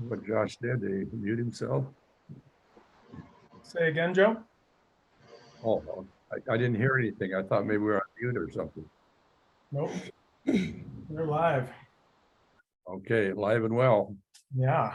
what Josh did. He mute himself. Say again, Joe? Oh, I didn't hear anything. I thought maybe we were on mute or something. Nope. We're live. Okay, live and well. Yeah.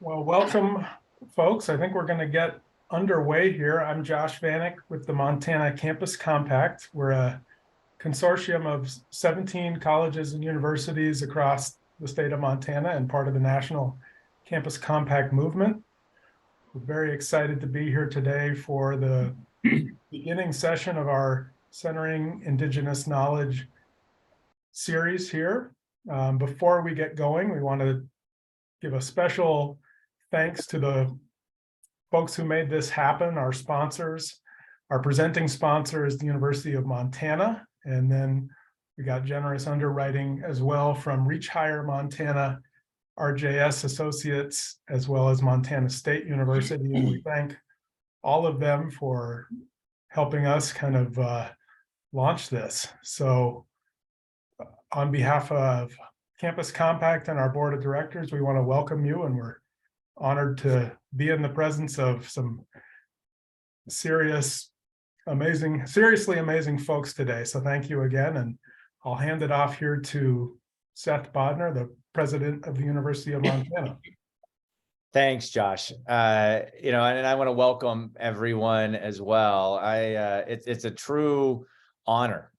Well, welcome, folks. I think we're going to get underway here. I'm Josh Vanek with the Montana Campus Compact. We're a consortium of 17 colleges and universities across the state of Montana and part of the National Campus Compact movement. We're very excited to be here today for the beginning session of our Centering Indigenous Knowledge series here. Before we get going, we want to give a special thanks to the folks who made this happen, our sponsors. Our presenting sponsor is the University of Montana, and then we got generous underwriting as well from Reach Higher Montana, RJS Associates, as well as Montana State University. And we thank all of them for helping us kind of launch this. So on behalf of Campus Compact and our board of directors, we want to welcome you, and we're honored to be in the presence of some seriously amazing folks today. So thank you again, and I'll hand it off here to Seth Bodner, the president of the University of Montana. Thanks, Josh. And I want to welcome everyone as well. It's a true honor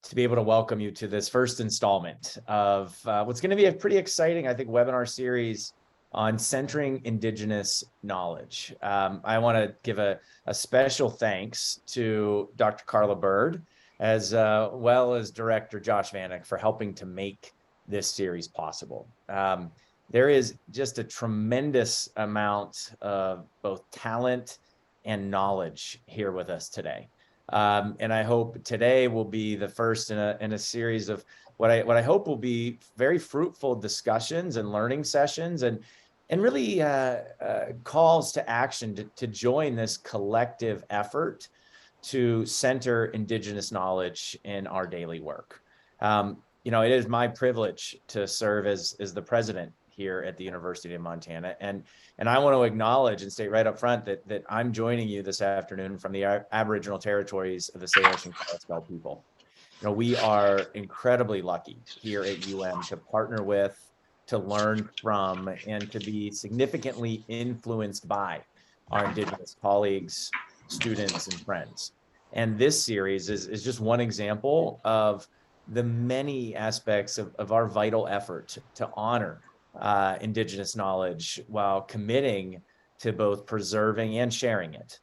to be able to welcome you to this first installment of what's going to be a pretty exciting, I think, webinar series on centering Indigenous knowledge. I want to give a special thanks to Dr. Karla Bird, as well as Director Josh Vanek, for helping to make this series possible. There is just a tremendous amount of both talent and knowledge here with us today. And I hope today will be the first in a series of what I hope will be very fruitful discussions and learning sessions, and really calls to action to join this collective effort to center Indigenous knowledge in our daily work. It is my privilege to serve as the president here at the University of Montana. And I want to acknowledge and state right up front that I'm joining you this afternoon from the Aboriginal territories of the Salish and Kalispel people. We are incredibly lucky here at UM to partner with, to learn from, and to be significantly influenced by our Indigenous colleagues, students, and friends. And this series is just one example of the many aspects of our vital effort to honor Indigenous knowledge while committing to both preserving and sharing it.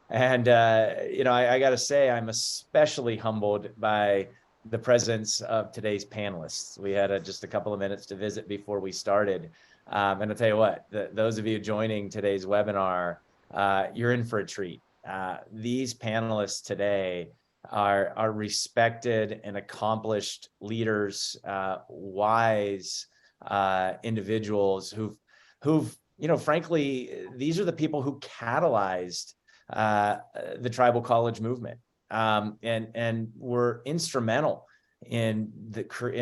And, I got to say, I'm especially humbled by the presence of today's panelists. We had just a couple of minutes to visit before we started. And I'll tell you what, those of you joining today's webinar, you're in for a treat. These panelists today are respected and accomplished leaders, wise individuals who've frankly, these are the people who catalyzed the tribal college movement, and were instrumental in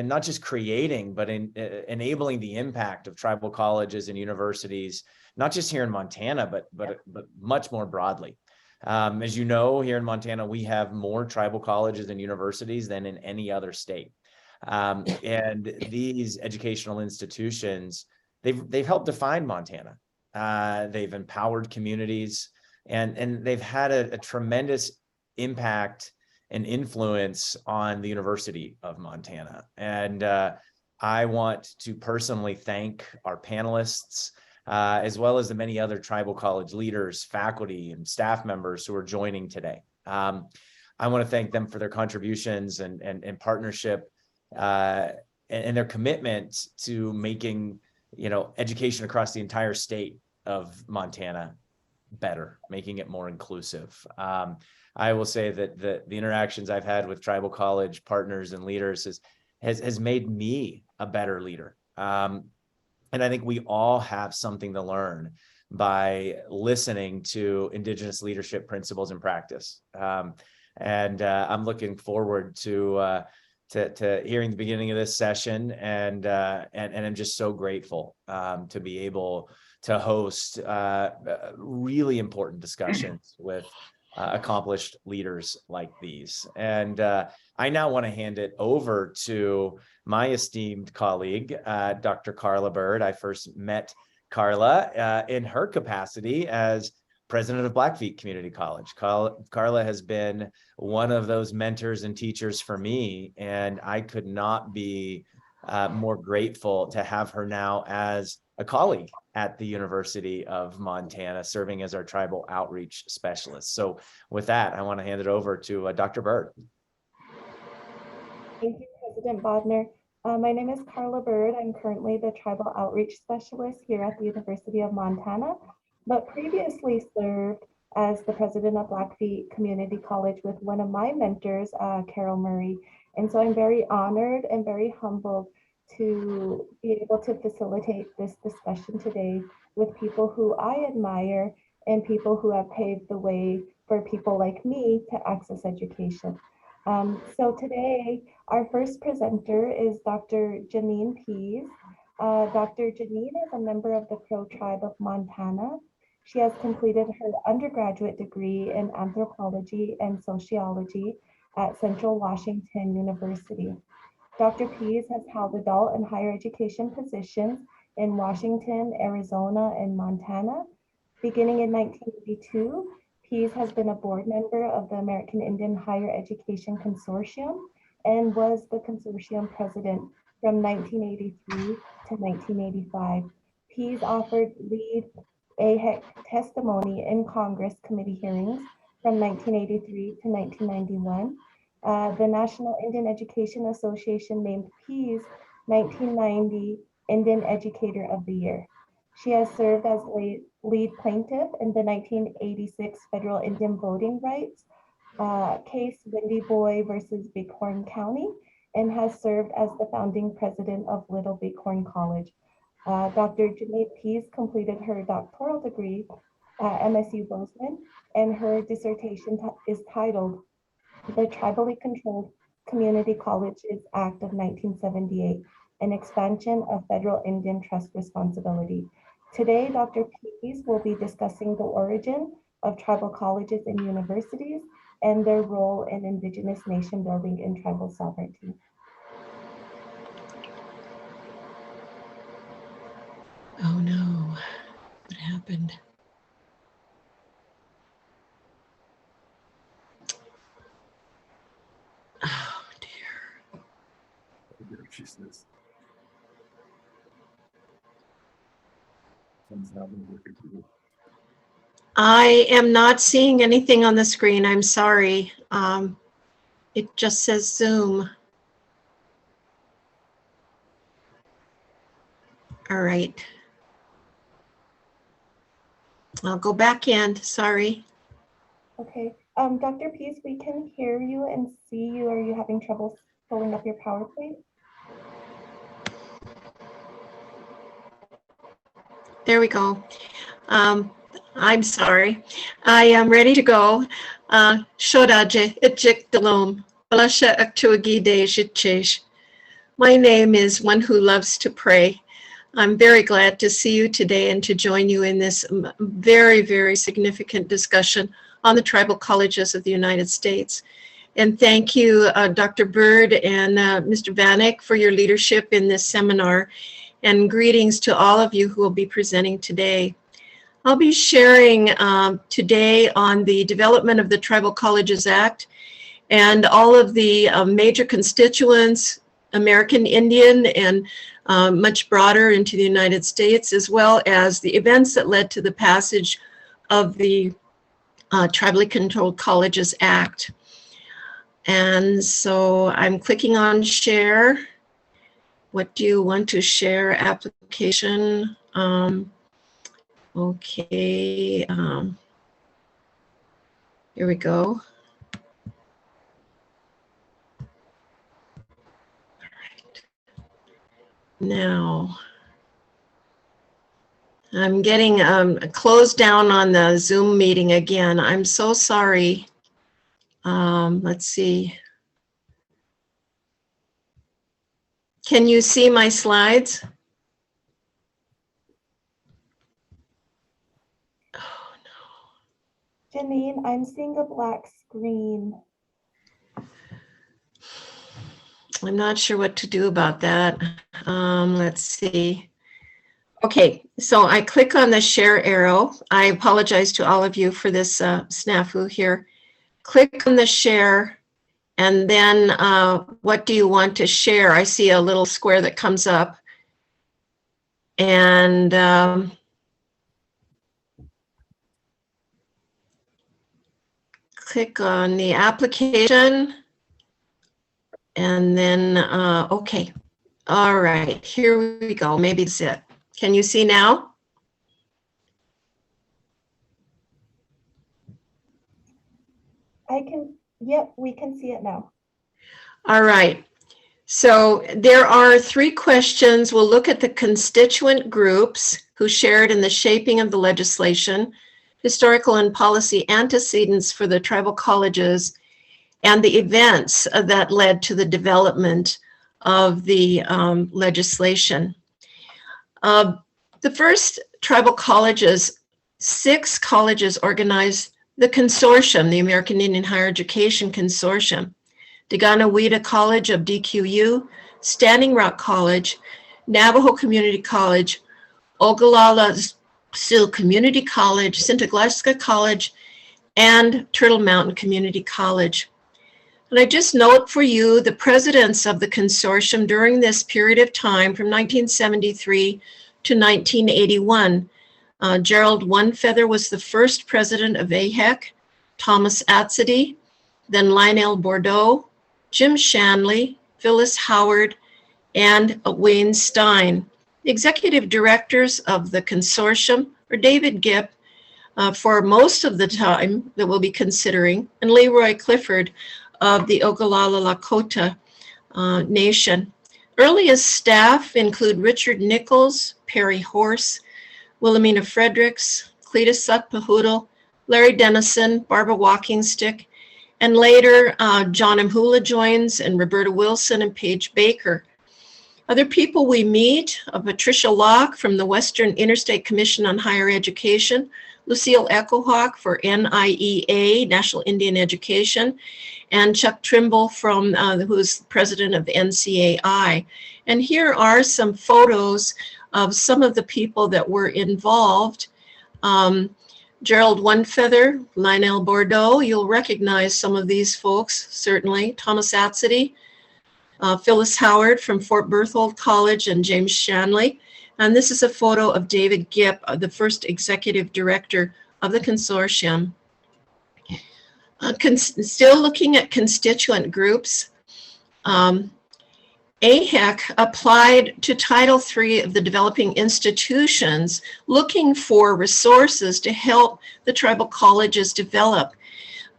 not just creating, but in enabling the impact of tribal colleges and universities, not just here in Montana, but much more broadly. As you know, here in Montana, we have more tribal colleges and universities than in any other state. And these educational institutions, they've helped define Montana. They've empowered communities, and they've had a tremendous impact and influence on the University of Montana. And I want to personally thank our panelists, as well as the many other tribal college leaders, faculty, and staff members who are joining today. I want to thank them for their contributions and partnership, and their commitment to making, education across the entire state of Montana better, making it more inclusive. I will say that the interactions I've had with tribal college partners and leaders has made me a better leader. And I think we all have something to learn by listening to Indigenous leadership principles and practice. And I'm looking forward to hearing the beginning of this session, and I'm just so grateful to be able to host really important discussions with accomplished leaders like these. And I now want to hand it over to my esteemed colleague, Dr. Karla Bird. I first met Karla in her capacity as president of Blackfeet Community College. Karla has been one of those mentors and teachers for me, and I could not be more grateful to have her now as a colleague at the University of Montana, serving as our tribal outreach specialist. So with that, I want to hand it over to Dr. Bird. Thank you, President Bodner. My name is Karla Bird. I'm currently the tribal outreach specialist here at the University of Montana, but previously served as the president of Blackfeet Community College with one of my mentors, Carol Murray. And so I'm very honored and very humbled to be able to facilitate this discussion today with people who I admire and people who have paved the way for people like me to access education. So today, our first presenter is Dr. Janine Pease. Dr. Janine is a member of the Crow Tribe of Montana. She has completed her undergraduate degree in anthropology and sociology at Central Washington University. Dr. Pease has held adult and higher education positions in Washington, Arizona, and Montana. Beginning in 1982, Pease has been a board member of the American Indian Higher Education Consortium and was the consortium president from 1983 to 1985. Pease offered lead AHEC testimony in Congress committee hearings from 1983 to 1991. The National Indian Education Association named Pease 1990 Indian Educator of the Year. She has served as lead plaintiff in the 1986 Federal Indian Voting Rights case Windy Boy versus Bighorn County, and has served as the founding president of Little Bighorn College. Dr. Janine Pease completed her doctoral degree at MSU Bozeman, and her dissertation is titled The Tribally Controlled Community Colleges Act of 1978, an expansion of federal Indian trust responsibility. Today, Dr. Pease will be discussing the origin of tribal colleges and universities and their role in Indigenous nation building and tribal sovereignty. Oh no, what happened? Oh dear. There she says. I am not seeing anything on the screen. I'm sorry. It just says Zoom. All right. I'll go back in. Sorry. Okay. Dr. Pease, we can hear you and see you. Are you having trouble pulling up your PowerPoint? There we go. I'm sorry. I am ready to go. Shodaje itjik dalom. Balasha aktuagi de jitchesh. My name is One Who Loves to Pray. I'm very glad to see you today and to join you in this very, very significant discussion on the tribal colleges of the United States. And thank you, Dr. Bird and Mr. Vanek, for your leadership in this seminar. And greetings to all of you who will be presenting today. I'll be sharing today on the development of the Tribal Colleges Act and all of the major constituents, American Indian and much broader into the United States, as well as the events that led to the passage of the Tribally Controlled Colleges Act. And so I'm clicking on share. What do you want to share? Application. Okay. Here we go. All right. Now, I'm getting closed down on the Zoom meeting again. I'm so sorry. Let's see. Can you see my slides? Oh no. Janine, I'm seeing a black screen. I'm not sure what to do about that. Let's see. Okay, so I click on the share arrow. I apologize to all of you for this snafu here. Click on the share, and then what do you want to share? I see a little square that comes up. And click on the application. And then, okay. All right, here we go. Maybe that's it. Can you see now? Yep, we can see it now. All right. So there are 3 questions. We'll look at the constituent groups who shared in the shaping of the legislation, historical and policy antecedents for the tribal colleges, and the events that led to the development of the legislation. The first tribal colleges, 6 colleges organized the consortium, the American Indian Higher Education Consortium. Deganawida College of DQU, Standing Rock College, Navajo Community College, Ogallala Sioux Community College, Sintagleska College, and Turtle Mountain Community College. And I just note for you the presidents of the consortium during this period of time from 1973 to 1981. Gerald Onefeather was the first president of AHEC, Thomas Atzedy, then Lionel Bordeaux, Jim Shanley, Phyllis Howard, and Wayne Stein. The executive directors of the consortium are David Gipp for most of the time that we'll be considering, and Leroy Clifford of the Ogallala Lakota Nation. Earliest staff include Richard Nichols, Perry Horse, Wilhelmina Fredericks, Cletus Sutpahoodle, Larry Dennison, Barbara Walkingstick, and later John Mhula joins, and Roberta Wilson and Paige Baker. Other people we meet, Patricia Locke from the Western Interstate Commission on Higher Education, Lucille Echohawk for NIEA, National Indian Education, and Chuck Trimble from who's president of NCAI. And here are some photos of some of the people that were involved. Gerald Onefeather, Lionel Bordeaux, you'll recognize some of these folks, certainly. Thomas Atzedy, Phyllis Howard from Fort Berthold College, and James Shanley. And this is a photo of David Gipp, the first executive director of the consortium. Still looking at constituent groups, AHEC applied to Title III of the developing institutions, looking for resources to help the tribal colleges develop.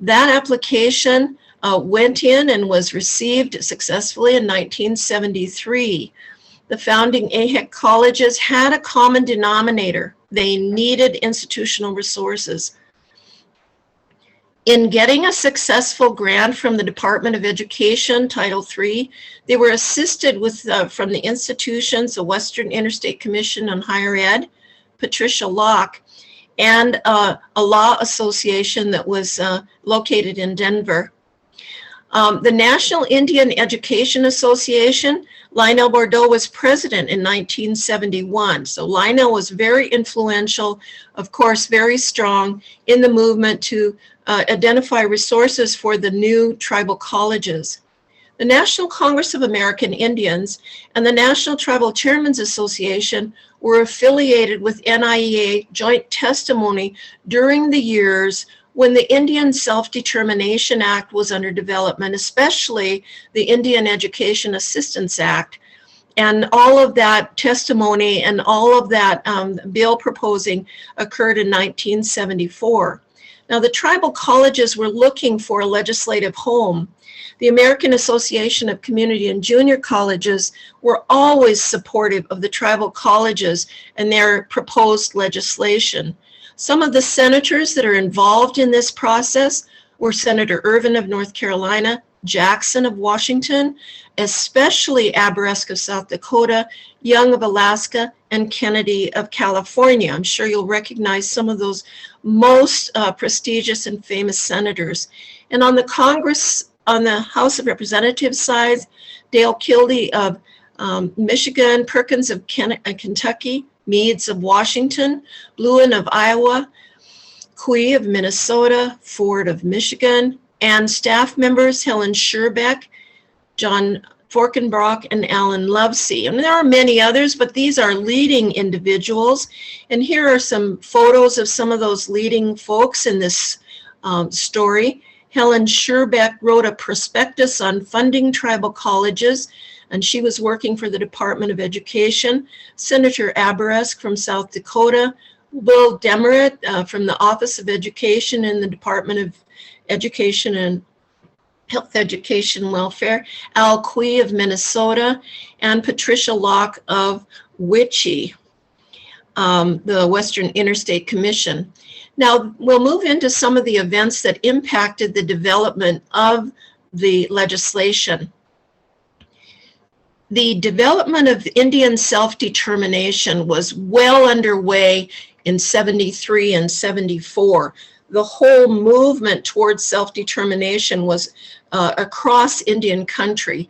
That application went in and was received successfully in 1973. The founding AHEC colleges had a common denominator. They needed institutional resources. In getting a successful grant from the Department of Education, Title III, they were assisted with from the institutions, the Western Interstate Commission on Higher Ed, Patricia Locke, and a law association that was located in Denver. The National Indian Education Association, Lionel Bordeaux was president in 1971. So Lionel was very influential, of course, very strong in the movement to identify resources for the new tribal colleges. The National Congress of American Indians and the National Tribal Chairmen's Association were affiliated with NIEA joint testimony during the years when the Indian Self-Determination Act was under development, especially the Indian Education Assistance Act. And all of that testimony and all of that bill proposing occurred in 1974. Now, the tribal colleges were looking for a legislative home. The American Association of Community and Junior Colleges were always supportive of the tribal colleges and their proposed legislation. Some of the senators that are involved in this process were Senator Ervin of North Carolina, Jackson of Washington, especially Aberesk of South Dakota, Young of Alaska, and Kennedy of California. I'm sure you'll recognize some of those most prestigious and famous senators. And on the House of Representatives side, Dale Kildee of Michigan, Perkins of Kentucky, Meads of Washington, Lewin of Iowa, Cui of Minnesota, Ford of Michigan, and staff members Helen Scherbeck, John Forkenbrock, and Alan Lovesey. And there are many others, but these are leading individuals. And here are some photos of some of those leading folks in this story. Helen Scherbeck wrote a prospectus on funding tribal colleges, and she was working for the Department of Education. Senator Aberesk from South Dakota, Will Demerit from the Office of Education in the Department of Education and Health, Education, and Welfare, Al Cui of Minnesota, and Patricia Locke of WICHE, the Western Interstate Commission. Now, we'll move into some of the events that impacted the development of the legislation. The development of Indian self-determination was well underway in 73 and 74. The whole movement towards self-determination was across Indian country.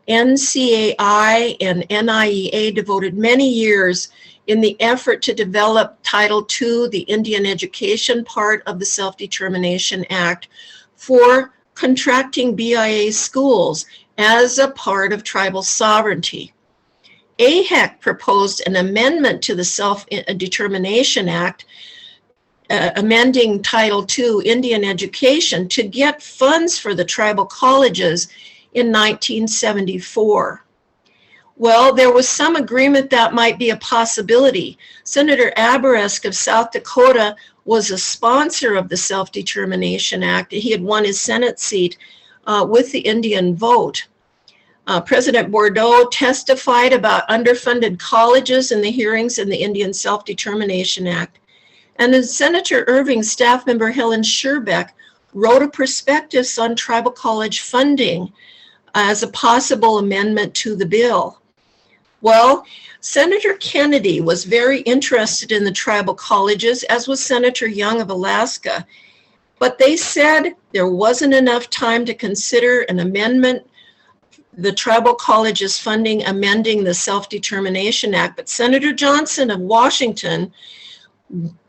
NCAI and NIEA devoted many years in the effort to develop Title II, the Indian education part of the Self-Determination Act, for contracting BIA schools as a part of tribal sovereignty. AHEC proposed an amendment to the Self-Determination Act, amending Title II, Indian education, to get funds for the tribal colleges in 1974. Well, there was some agreement that might be a possibility. Senator Aberesk of South Dakota was a sponsor of the Self-Determination Act. He had won his Senate seat with the Indian vote. President Bordeaux testified about underfunded colleges in the hearings in the Indian Self-Determination Act. And then Senator Irving's staff member Helen Scherbeck wrote a prospectus on tribal college funding as a possible amendment to the bill. Well, Senator Kennedy was very interested in the tribal colleges, as was Senator Young of Alaska, but they said there wasn't enough time to consider an amendment, the tribal colleges funding, amending the Self-Determination Act. But Senator Johnson of Washington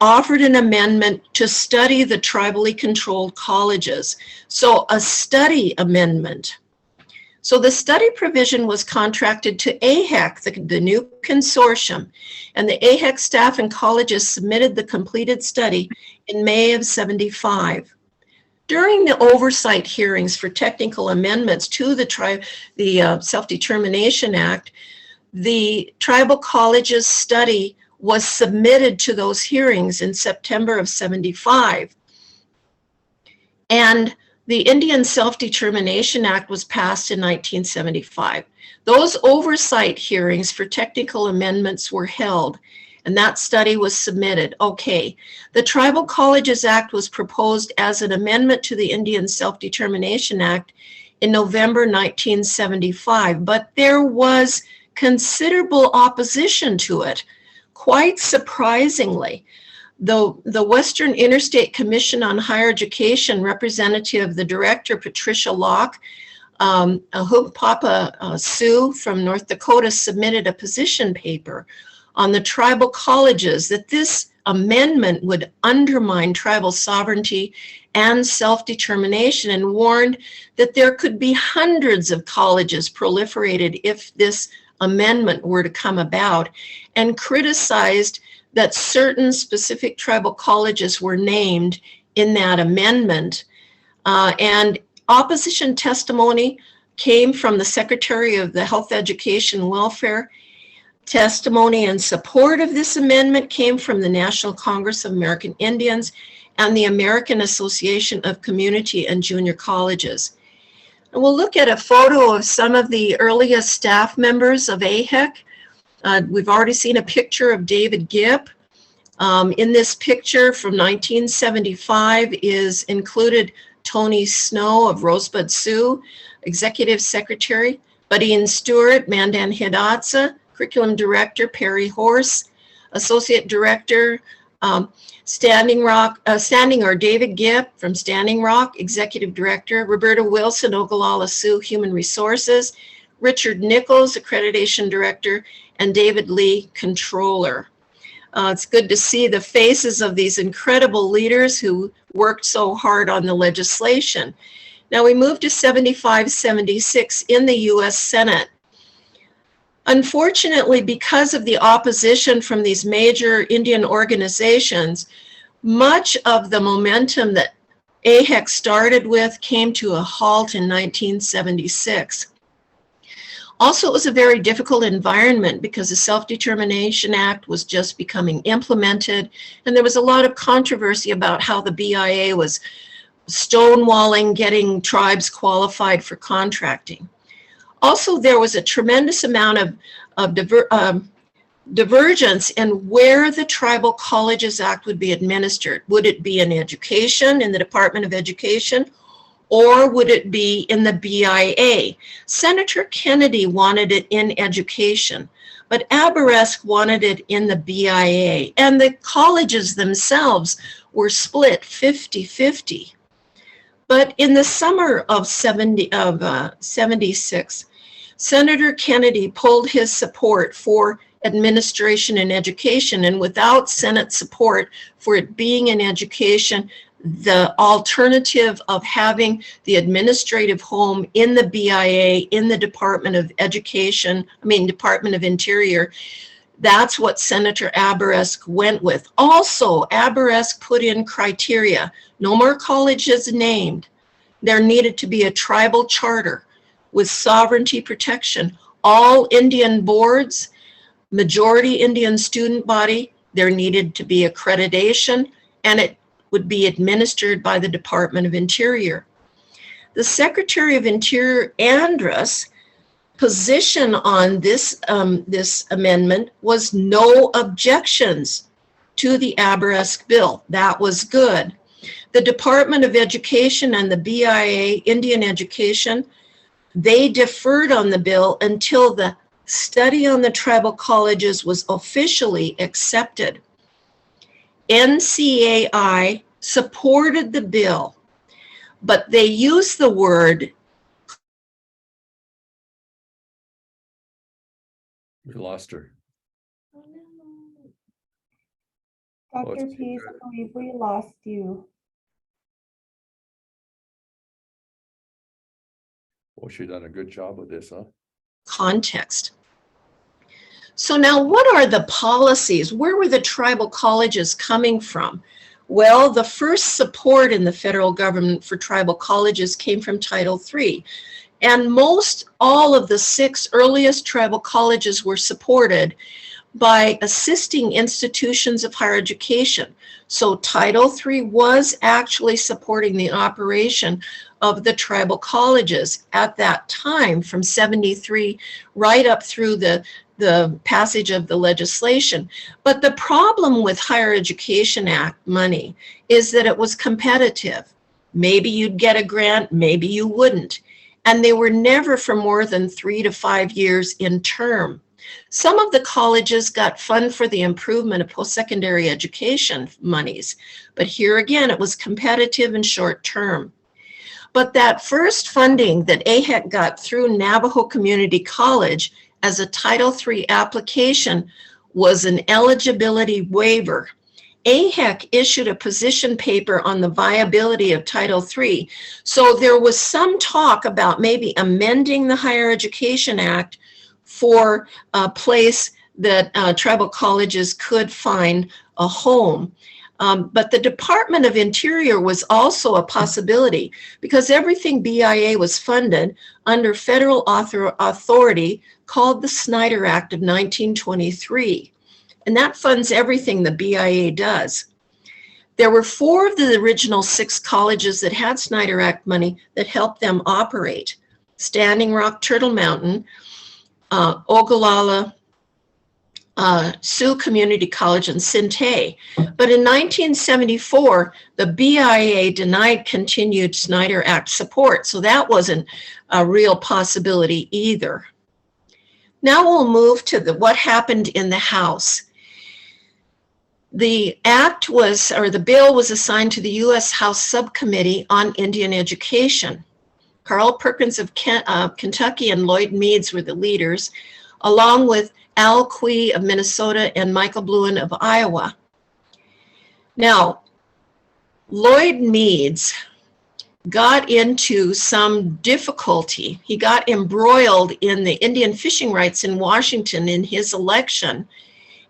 offered an amendment to study the tribally controlled colleges. So a study amendment. So the study provision was contracted to AHEC, the new consortium, and the AHEC staff and colleges submitted the completed study in May of '75. During the oversight hearings for technical amendments to the Self-Determination Act, the tribal colleges study was submitted to those hearings in September of '75. And the Indian Self-Determination Act was passed in 1975. Those oversight hearings for technical amendments were held, and that study was submitted. Okay, the Tribal Colleges Act was proposed as an amendment to the Indian Self-Determination Act in November 1975, but there was considerable opposition to it. Quite surprisingly, the Western Interstate Commission on Higher Education representative, the director, Patricia Locke, Papa Sioux from North Dakota submitted a position paper on the tribal colleges that this amendment would undermine tribal sovereignty and self-determination, and warned that there could be hundreds of colleges proliferated if this amendment were to come about, and criticized that certain specific tribal colleges were named in that amendment. And opposition testimony came from the Secretary of the Health, Education, and Welfare. Testimony in support of this amendment came from the National Congress of American Indians and the American Association of Community and Junior Colleges. And we'll look at a photo of some of the earliest staff members of AHEC. We've already seen a picture of David Gipp. In this picture from 1975 is included Tony Snow of Rosebud Sioux, Executive Secretary, Buddy and Stewart, Mandan Hidatsa, Curriculum Director, Perry Horse, Associate Director, Standing David Gipp from Standing Rock, Executive Director, Roberta Wilson, Ogallala Sioux, Human Resources, Richard Nichols, Accreditation Director, and David Lee, Controller. It's good to see the faces of these incredible leaders who worked so hard on the legislation. Now we move to 75-76 in the U.S. Senate. Unfortunately, because of the opposition from these major Indian organizations, much of the momentum that AHEC started with came to a halt in 1976. Also, it was a very difficult environment because the Self-Determination Act was just becoming implemented, and there was a lot of controversy about how the BIA was stonewalling getting tribes qualified for contracting. Also, there was a tremendous amount of divergence in where the Tribal Colleges Act would be administered. Would it be in education, in the Department of Education, or would it be in the BIA? Senator Kennedy wanted it in education, but Aberesk wanted it in the BIA, and the colleges themselves were split 50-50. But in the summer of 76, Senator Kennedy pulled his support for administration and education, and without Senate support for it being in education, the alternative of having the administrative home in the BIA, in the Department of Department of Interior, that's what Senator Aberesk went with. Also, Aberesk put in criteria. No more colleges named. There needed to be a tribal charter with sovereignty protection. All Indian boards, majority Indian student body, there needed to be accreditation, and it would be administered by the Department of Interior. The Secretary of Interior, Andrus, position on this amendment was no objections to the Aberesk bill. That was good. The Department of Education and the BIA, Indian Education, they deferred on the bill until the study on the tribal colleges was officially accepted. NCAI supported the bill, but they used the word. We lost her. Dr. Pease, I believe we lost you. Well, she done a good job with this, huh? Context. So now what are the policies? Where were the tribal colleges coming from? Well, the first support in the federal government for tribal colleges came from Title III. And all of the 6 earliest tribal colleges were supported by assisting institutions of higher education. So Title III was actually supporting the operation of the tribal colleges at that time, from 73 right up through the passage of the legislation. But the problem with Higher Education Act money is that it was competitive. Maybe you'd get a grant, maybe you wouldn't. And they were never for more than 3 to 5 years in term. Some of the colleges got fund for the improvement of post-secondary education monies, but here again, it was competitive and short term. But that first funding that AHEC got through Navajo Community College as a Title III application was an eligibility waiver. AHEC issued a position paper on the viability of Title III. So there was some talk about maybe amending the Higher Education Act for a place that tribal colleges could find a home. But the Department of Interior was also a possibility because everything BIA was funded under federal authority called the Snyder Act of 1923. And that funds everything the BIA does. There were 4 of the original 6 colleges that had Snyder Act money that helped them operate: Standing Rock, Turtle Mountain, Ogallala, Sioux Community College, and Sinte. But in 1974, the BIA denied continued Snyder Act support, so that wasn't a real possibility either. Now we'll move to what happened in the House. The act was, or the bill was assigned to the U.S. House Subcommittee on Indian Education. Carl Perkins of Kentucky and Lloyd Meads were the leaders, along with Al Quie of Minnesota and Michael Bluen of Iowa. Now, Lloyd Meads got into some difficulty. He got embroiled in the Indian fishing rights in Washington in his election,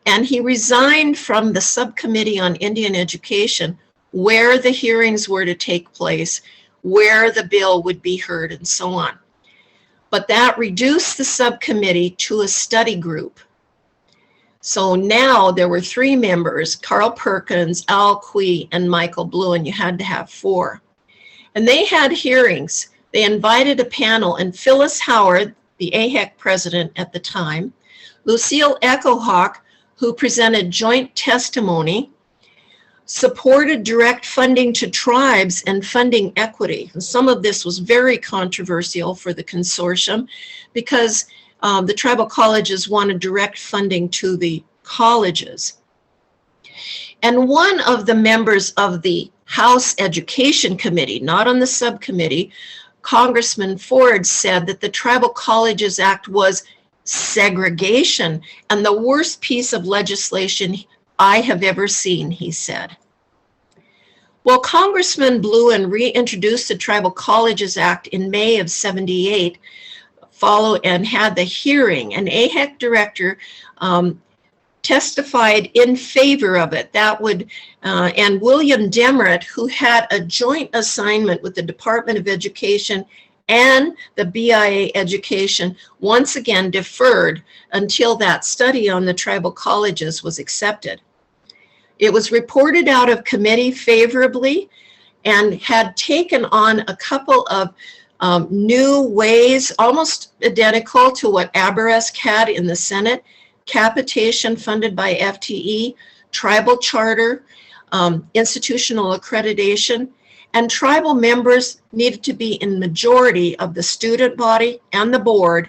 and he resigned from the Subcommittee on Indian Education, where the hearings were to take place, where the bill would be heard, and so on. But that reduced the subcommittee to a study group. So now there were 3 members: Carl Perkins, Al Quie, and Michael Bluen. You had to have 4. And they had hearings. They invited a panel, and Phyllis Howard, the AHEC president at the time, Lucille Echohawk, who presented joint testimony, supported direct funding to tribes and funding equity. And some of this was very controversial for the consortium because the tribal colleges wanted direct funding to the colleges. And one of the members of the House Education Committee, not on the subcommittee, Congressman Ford, said that the Tribal Colleges Act was segregation and the worst piece of legislation I have ever seen, he said. Well, Congressman Bluen reintroduced the Tribal Colleges Act in May of '78, and had the hearing. An AHEC director testified in favor of it. And William Demeritt, who had a joint assignment with the Department of Education and the BIA Education, once again deferred until that study on the tribal colleges was accepted. It was reported out of committee favorably and had taken on a couple of new ways, almost identical to what Aberesk had in the Senate: capitation funded by FTE, tribal charter, institutional accreditation, and tribal members needed to be in majority of the student body and the board,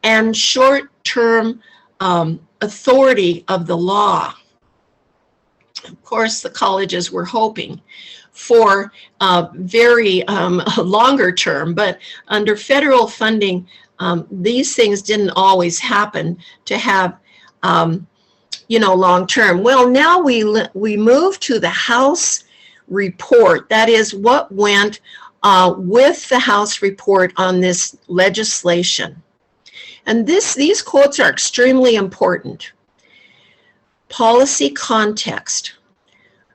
and short-term authority of the law. Of course, the colleges were hoping for very longer term, but under federal funding, these things didn't always happen to have, long term. Well, now we move to the House report. That is what went with the House report on this legislation. And these quotes are extremely important. Policy context.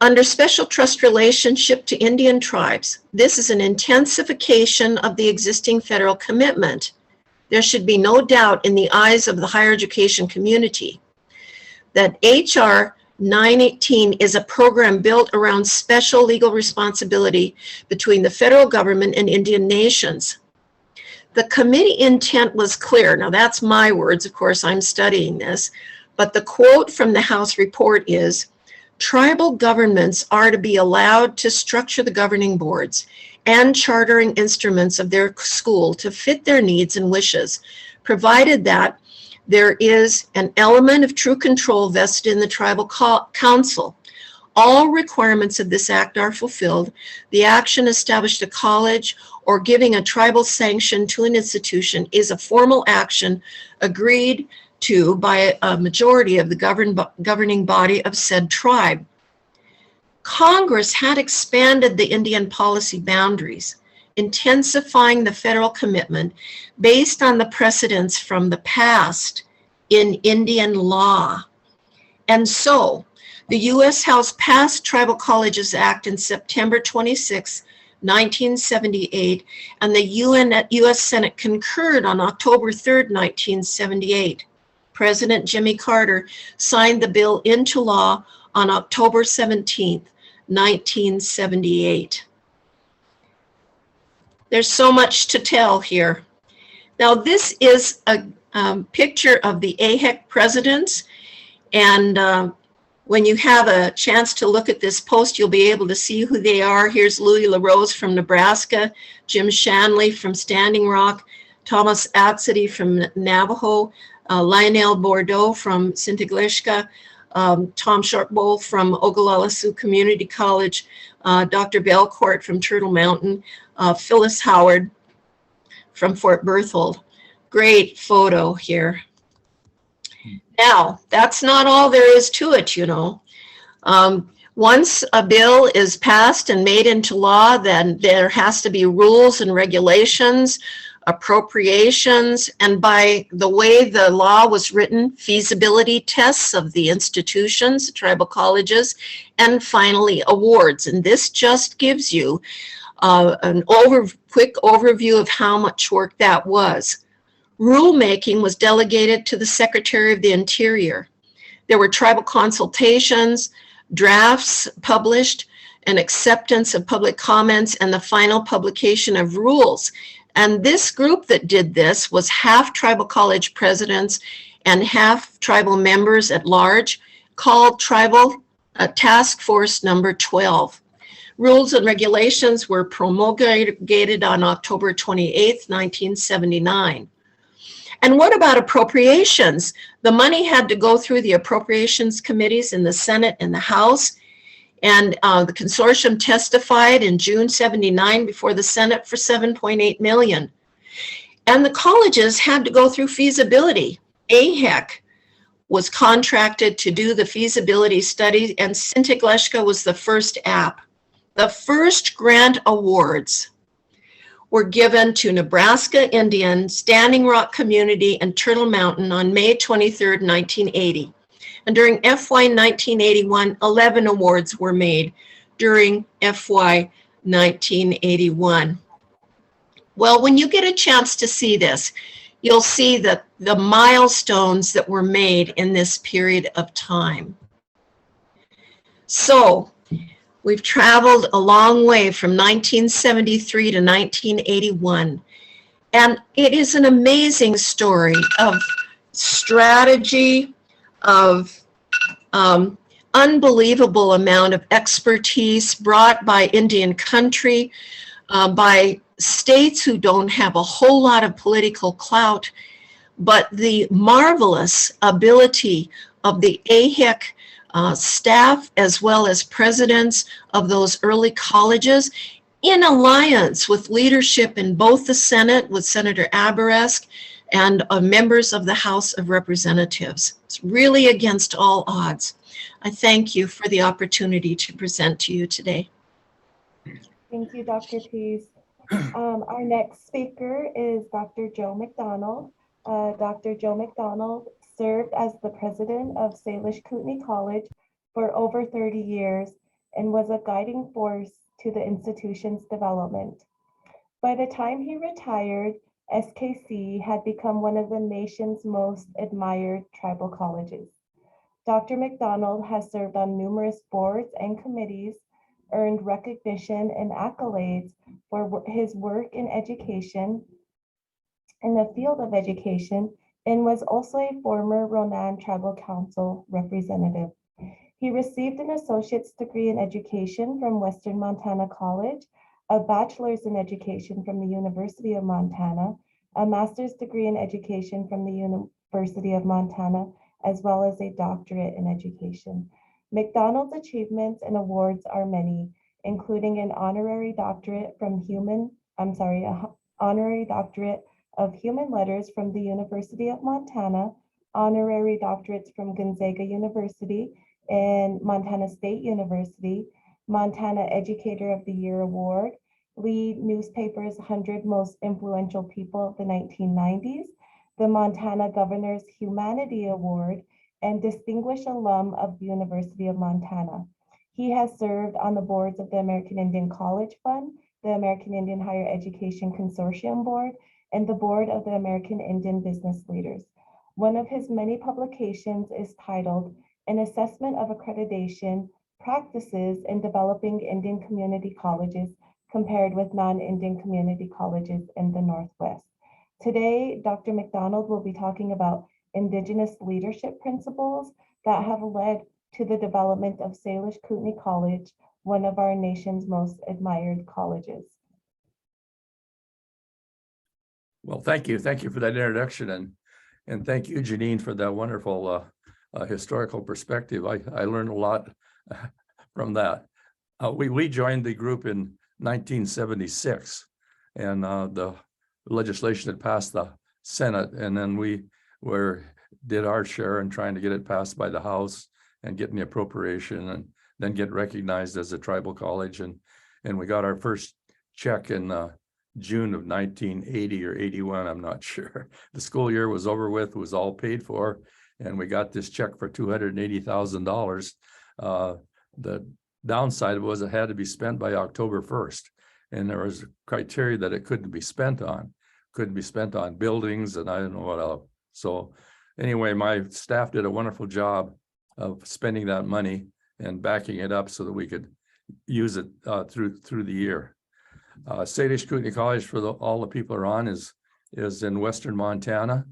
Under special trust relationship to Indian tribes, this is an intensification of the existing federal commitment. There should be no doubt in the eyes of the higher education community that H.R. 918 is a program built around special legal responsibility between the federal government and Indian nations. The committee intent was clear. Now that's my words, of course, I'm studying this, but the quote from the House report is, tribal governments are to be allowed to structure the governing boards and chartering instruments of their school to fit their needs and wishes, provided that there is an element of true control vested in the tribal council. all requirements of this act are fulfilled, the action established a college or giving a tribal sanction to an institution is a formal action agreed to by a majority of the governing body of said tribe. Congress had expanded the Indian policy boundaries, intensifying the federal commitment based on the precedents from the past in Indian law. And so, the U.S. House passed Tribal Colleges Act in September 26, 1978, and the U.S. Senate concurred on October 3, 1978. President Jimmy Carter signed the bill into law on October 17, 1978. There's so much to tell here. Now, this is a picture of the AHEC presidents, and when you have a chance to look at this post, you'll be able to see who they are. Here's Louis LaRose from Nebraska, Jim Shanley from Standing Rock, Thomas Atsedy from Navajo, Lionel Bordeaux from Sintiglishka, Tom Shortbowl from Ogallala Sioux Community College, Dr. Belcourt from Turtle Mountain, Phyllis Howard from Fort Berthold. Great photo here. Now, that's not all there is to it, you know. Once a bill is passed and made into law, then there has to be rules and regulations, appropriations, and by the way the law was written, feasibility tests of the institutions, tribal colleges, and finally awards. And this just gives you an quick overview of how much work that was. Rulemaking was delegated to the Secretary of the Interior. There were tribal consultations, drafts published, and acceptance of public comments, and the final publication of rules. And this group that did this was half tribal college presidents and half tribal members at large, called Tribal Task Force Number 12. Rules and regulations were promulgated on October 28, 1979. And what about appropriations? The money had to go through the appropriations committees in the Senate and the House. And the consortium testified in June 79 before the Senate for $7.8 million. And the colleges had to go through feasibility. AHEC was contracted to do the feasibility study, and Sintiglishka was the first app. The first grant awards were given to Nebraska Indian, Standing Rock Community, and Turtle Mountain on May 23, 1980. And during FY 1981, 11 awards were made during FY 1981. Well, when you get a chance to see this, you'll see that the milestones that were made in this period of time. So, we've traveled a long way from 1973 to 1981, and it is an amazing story of strategy, of unbelievable amount of expertise brought by Indian country, by states who don't have a whole lot of political clout, but the marvelous ability of the AHEC staff, as well as presidents of those early colleges, in alliance with leadership in both the Senate with Senator Aberesk and members of the House of Representatives. It's really against all odds. I thank you for the opportunity to present to you today. Thank you, Dr. Pease. Our next speaker is Dr. Joe McDonald. Dr. Joe McDonald served as the president of Salish Kootenai College for over 30 years and was a guiding force to the institution's development. By the time he retired, SKC had become one of the nation's most admired tribal colleges. Dr. McDonald has served on numerous boards and committees, earned recognition and accolades for his work in education, in the field of education, and was also a former Ronan Tribal Council representative. He received an associate's degree in education from Western Montana College, a bachelor's in education from the University of Montana, a master's degree in education from the University of Montana, as well as a doctorate in education. McDonald's achievements and awards are many, including an honorary doctorate honorary doctorate of human letters from the University of Montana, honorary doctorates from Gonzaga University and Montana State University, Montana Educator of the Year Award, Lead Newspaper's 100 Most Influential People of the 1990s, the Montana Governor's Humanity Award, and Distinguished Alum of the University of Montana. He has served on the boards of the American Indian College Fund, the American Indian Higher Education Consortium Board, and the Board of the American Indian Business Leaders. One of his many publications is titled An Assessment of Accreditation Practices in Developing Indian Community Colleges Compared with Non-Indian Community Colleges in the Northwest. Today, Dr. McDonald will be talking about Indigenous leadership principles that have led to the development of Salish Kootenai College, one of our nation's most admired colleges. Well, thank you. Thank you for that introduction, and thank you, Janine, for that wonderful historical perspective. I learned a lot from that. We joined the group in 1976, and the legislation had passed the Senate, and then we did our share in trying to get it passed by the House and getting the appropriation, and then get recognized as a tribal college, and we got our first check in June of 1980 or 81, I'm not sure. The school year was over with, was all paid for, and we got this check for $280,000. The downside was it had to be spent by October 1st, and there was a criteria that it couldn't be spent on. Couldn't be spent on buildings, and I don't know what else. So anyway, my staff did a wonderful job of spending that money and backing it up so that we could use it through the year. Salish Kootenai College, for all the people are on, is in western Montana.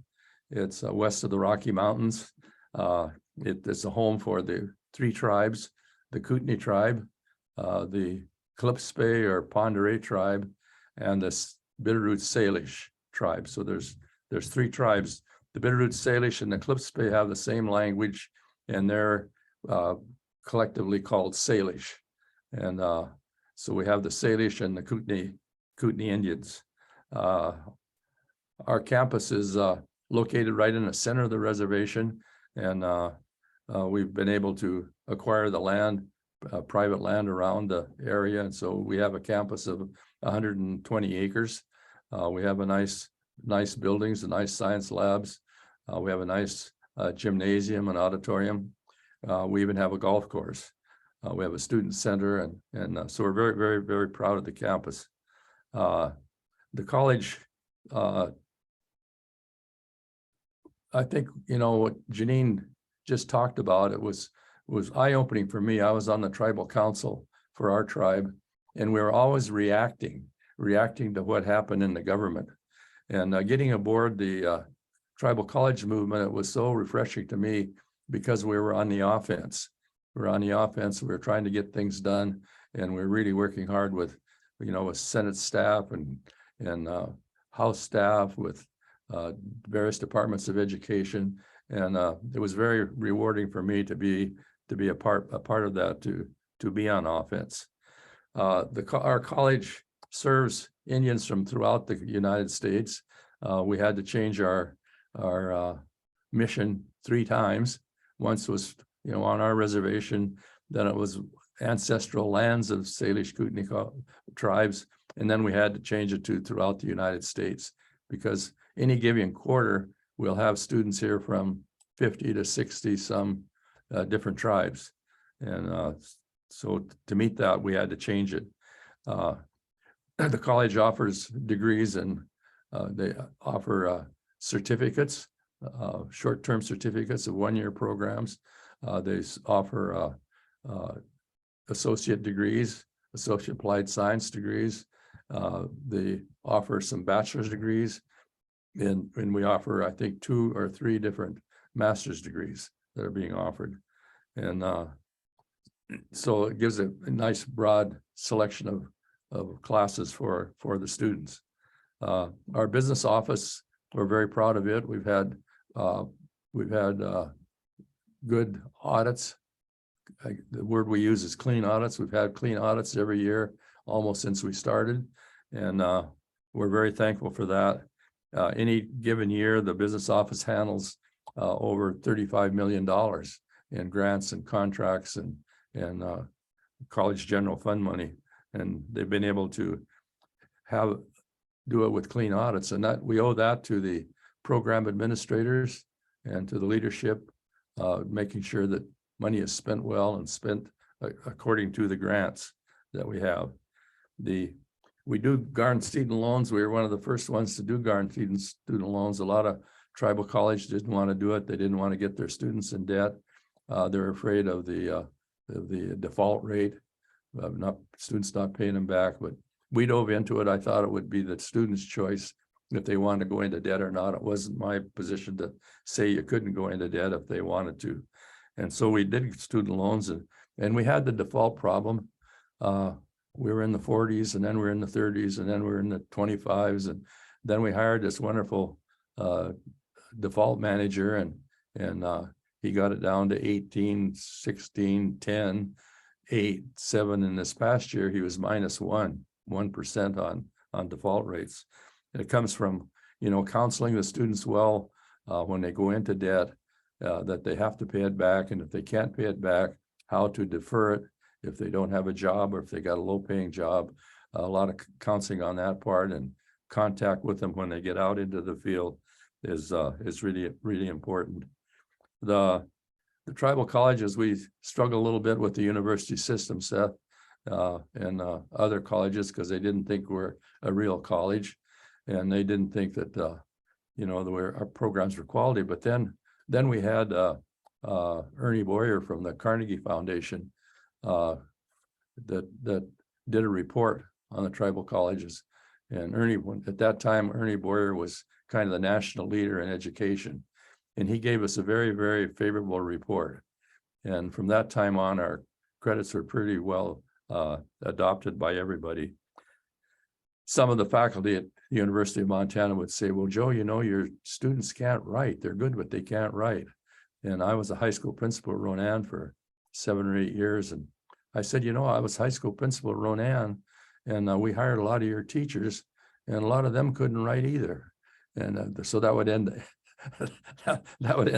It's west of the Rocky Mountains. It is a home for the three tribes: the Kootenai tribe, the Klipspay or Pend Oreille tribe, and the Bitterroot Salish tribe. So there's three tribes. The Bitterroot Salish and the Klipspay have the same language, and they're collectively called Salish. And so we have the Salish and the Kootenai Indians. Our campus is located right in the center of the reservation, and we've been able to acquire the land, private land around the area, and so we have a campus of 120 acres. We have a nice buildings, a nice science labs. We have a nice gymnasium and auditorium. We even have a golf course. We have a student center, and so we're very, very, very proud of the campus. The college, I think, what Janine just talked about, it was eye-opening for me. I was on the tribal council for our tribe, and we were always reacting to what happened in the government. And getting aboard the tribal college movement, it was so refreshing to me because we were on the offense. We were trying to get things done, and we're really working hard with Senate staff and House staff, with various departments of education, and it was very rewarding for me to be a part of that, to be on offense. Our college serves Indians from throughout the United States. We had to change our mission 3 times. Once was on our reservation, then it was ancestral lands of Salish Kootenai tribes, and then we had to change it to throughout the United States, because any given quarter we'll have students here from 50 to 60 some different tribes, and so to meet that we had to change it. The college offers degrees, and they offer certificates, short-term certificates of 1-year programs. They offer associate degrees, associate applied science degrees. They offer some bachelor's degrees, and we offer, I think, 2 or 3 different master's degrees that are being offered. And so it gives a nice broad selection of classes for the students. Our business office, we're very proud of it. We've had good audits the word we use is clean audits. We've had clean audits every year, almost since we started. And we're very thankful for that. Any given year, the business office handles over $35 million in grants and contracts and college general fund money. And they've been able to do it with clean audits. And that we owe that to the program administrators and to the leadership, making sure that money is spent well and spent according to the grants that we have. We do guaranteed student loans. We were one of the first ones to do guaranteed student loans. A lot of tribal colleges didn't want to do it. They didn't want to get their students in debt. They're afraid of the default rate, students not paying them back. But we dove into it. I thought it would be the student's choice if they wanted to go into debt or not. It wasn't my position to say you couldn't go into debt if they wanted to. And so we did student loans, and we had the default problem. We were in the 40s, and then we were in the 30s, and then we were in the 25s. And then we hired this wonderful default manager, and he got it down to 18, 16, 10, 8, 7. In this past year, he was minus 1% on default rates. And it comes from, counseling the students well when they go into debt, that they have to pay it back. And if they can't pay it back, how to defer it if they don't have a job or if they got a low paying job. A lot of counseling on that part, and contact with them when they get out into the field is really, really important. The tribal colleges, we struggle a little bit with the university system, Seth, and other colleges, because they didn't think we're a real college, and they didn't think that our programs were quality. But then we had Ernie Boyer from the Carnegie Foundation that did a report on the tribal colleges. And at that time, Ernie Boyer was kind of the national leader in education. And he gave us a very, very favorable report. And from that time on, our credits were pretty well adopted by everybody. Some of the faculty at the University of Montana would say, well, Joe, your students can't write. They're good, but they can't write. And I was a high school principal at Ronan for 7 or 8 years. And I said, I was high school principal at Ronan, and we hired a lot of your teachers, and a lot of them couldn't write either. And so that would end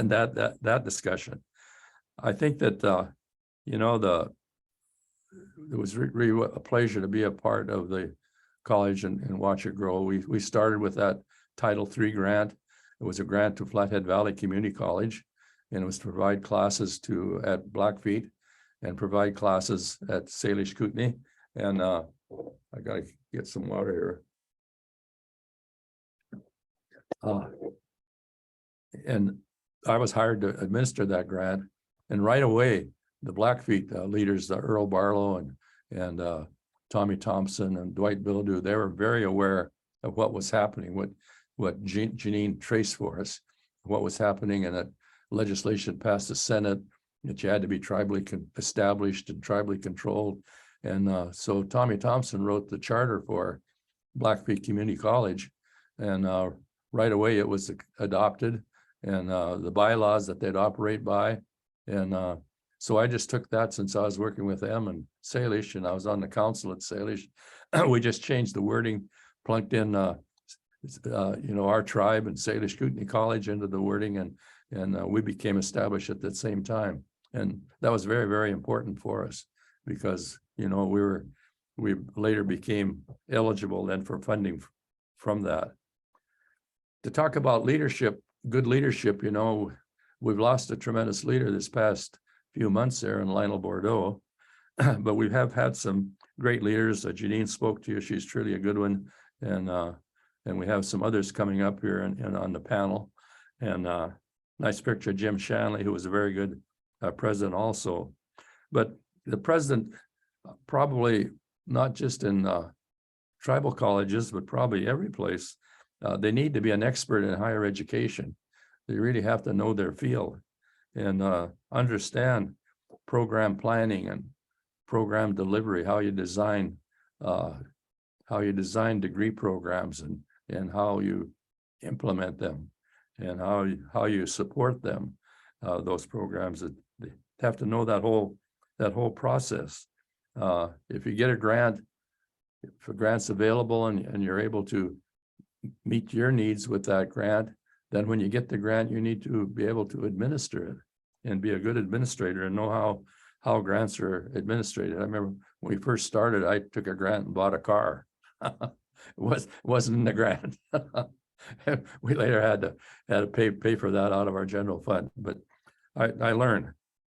that discussion. I think that it was really a pleasure to be a part of the college and watch it grow. We started with that Title III grant. It was a grant to Flathead Valley Community College, and it was to provide classes at Blackfeet and provide classes at Salish Kootenai. And I gotta get some water here. And I was hired to administer that grant. And right away, the Blackfeet leaders, Earl Barlow and Tommy Thompson and Dwight Bilodeau, they were very aware of what was happening, what Janine traced for us, what was happening, and that legislation passed the Senate, that you had to be tribally established and tribally controlled. And so Tommy Thompson wrote the charter for Blackfeet Community College, and right away it was adopted, and the bylaws that they'd operate by. And so I just took that, since I was working with them and Salish, and I was on the council at Salish. We just changed the wording, plunked in our tribe and Salish Kootenai College into the wording, and we became established at the same time. And that was very, very important for us, because we later became eligible then for funding from that. To talk about leadership, good leadership, we've lost a tremendous leader this past few months there in Lionel Bordeaux, but we have had some great leaders. Janine spoke to you; she's truly a good one, and we have some others coming up here and on the panel. And nice picture of Jim Shanley, who was a very good president also. But the president, probably not just in tribal colleges, but probably every place, they need to be an expert in higher education. They really have to know their field and understand program planning and program delivery, how you design degree programs, and how you implement them, and how you support them, those programs. That they have to know that whole that whole process. If you get a grant, if a grant's available and you're able to meet your needs with that grant, then when you get the grant, you need to be able to administer it and be a good administrator and know how grants are administrated. I remember when we first started, I took a grant and bought a car. It wasn't in the grant. We later had to pay for that out of our general fund, but I learned,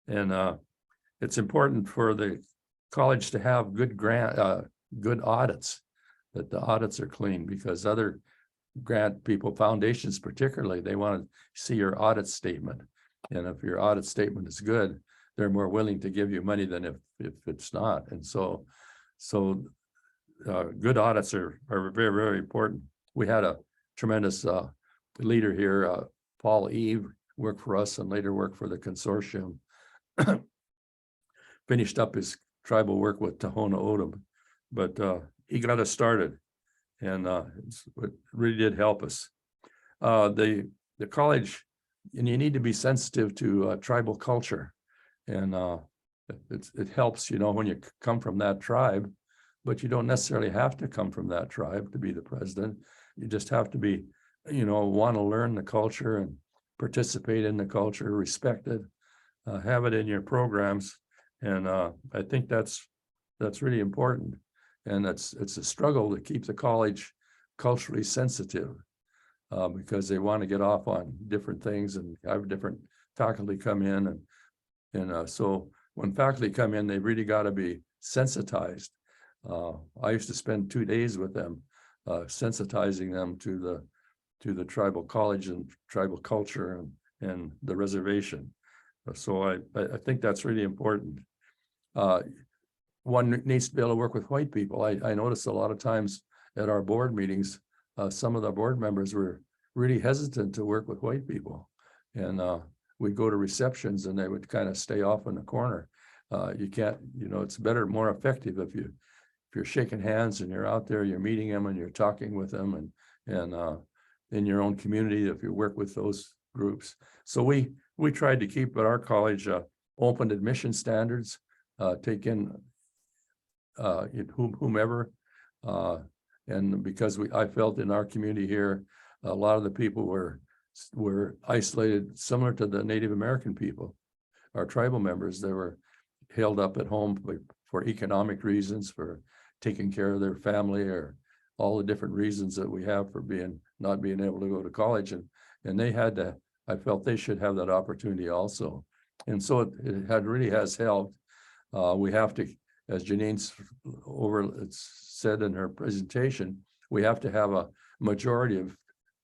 and it's important for the college to have good audits, that the audits are clean, because other grant people, foundations particularly, they want to see your audit statement. And if your audit statement is good, they're more willing to give you money than if it's not. And so good audits are very, very important. We had a tremendous leader here, Paul Eve, worked for us and later worked for the consortium. Finished up his tribal work with Tohono O'odham, but he got us started, and it really did help us. The college, and you need to be sensitive to tribal culture, and it helps, when you come from that tribe, but you don't necessarily have to come from that tribe to be the president. You just have to be, want to learn the culture and participate in the culture, respect it, have it in your programs. And I think that's really important. And it's a struggle to keep the college culturally sensitive because they want to get off on different things and have different faculty come in. And so when faculty come in, they really got to be sensitized. I used to spend 2 days with them, sensitizing them to the tribal college and tribal culture and the reservation. So I think that's really important. One needs to be able to work with white people. I noticed a lot of times at our board meetings, some of the board members were really hesitant to work with white people. And we'd go to receptions and they would kind of stay off in the corner. You can't, it's better, more effective if you're shaking hands and you're out there, you're meeting them and you're talking with them and in your own community, if you work with those groups. So we tried to keep at our college open admission standards, take in whomever, and because I felt in our community here, a lot of the people were isolated, similar to the Native American people, our tribal members. They were held up at home for economic reasons, for taking care of their family, or all the different reasons that we have for not being able to go to college, and they had to. I felt they should have that opportunity also, and so it really has helped. We have to, as Janine said in her presentation, we have to have a majority of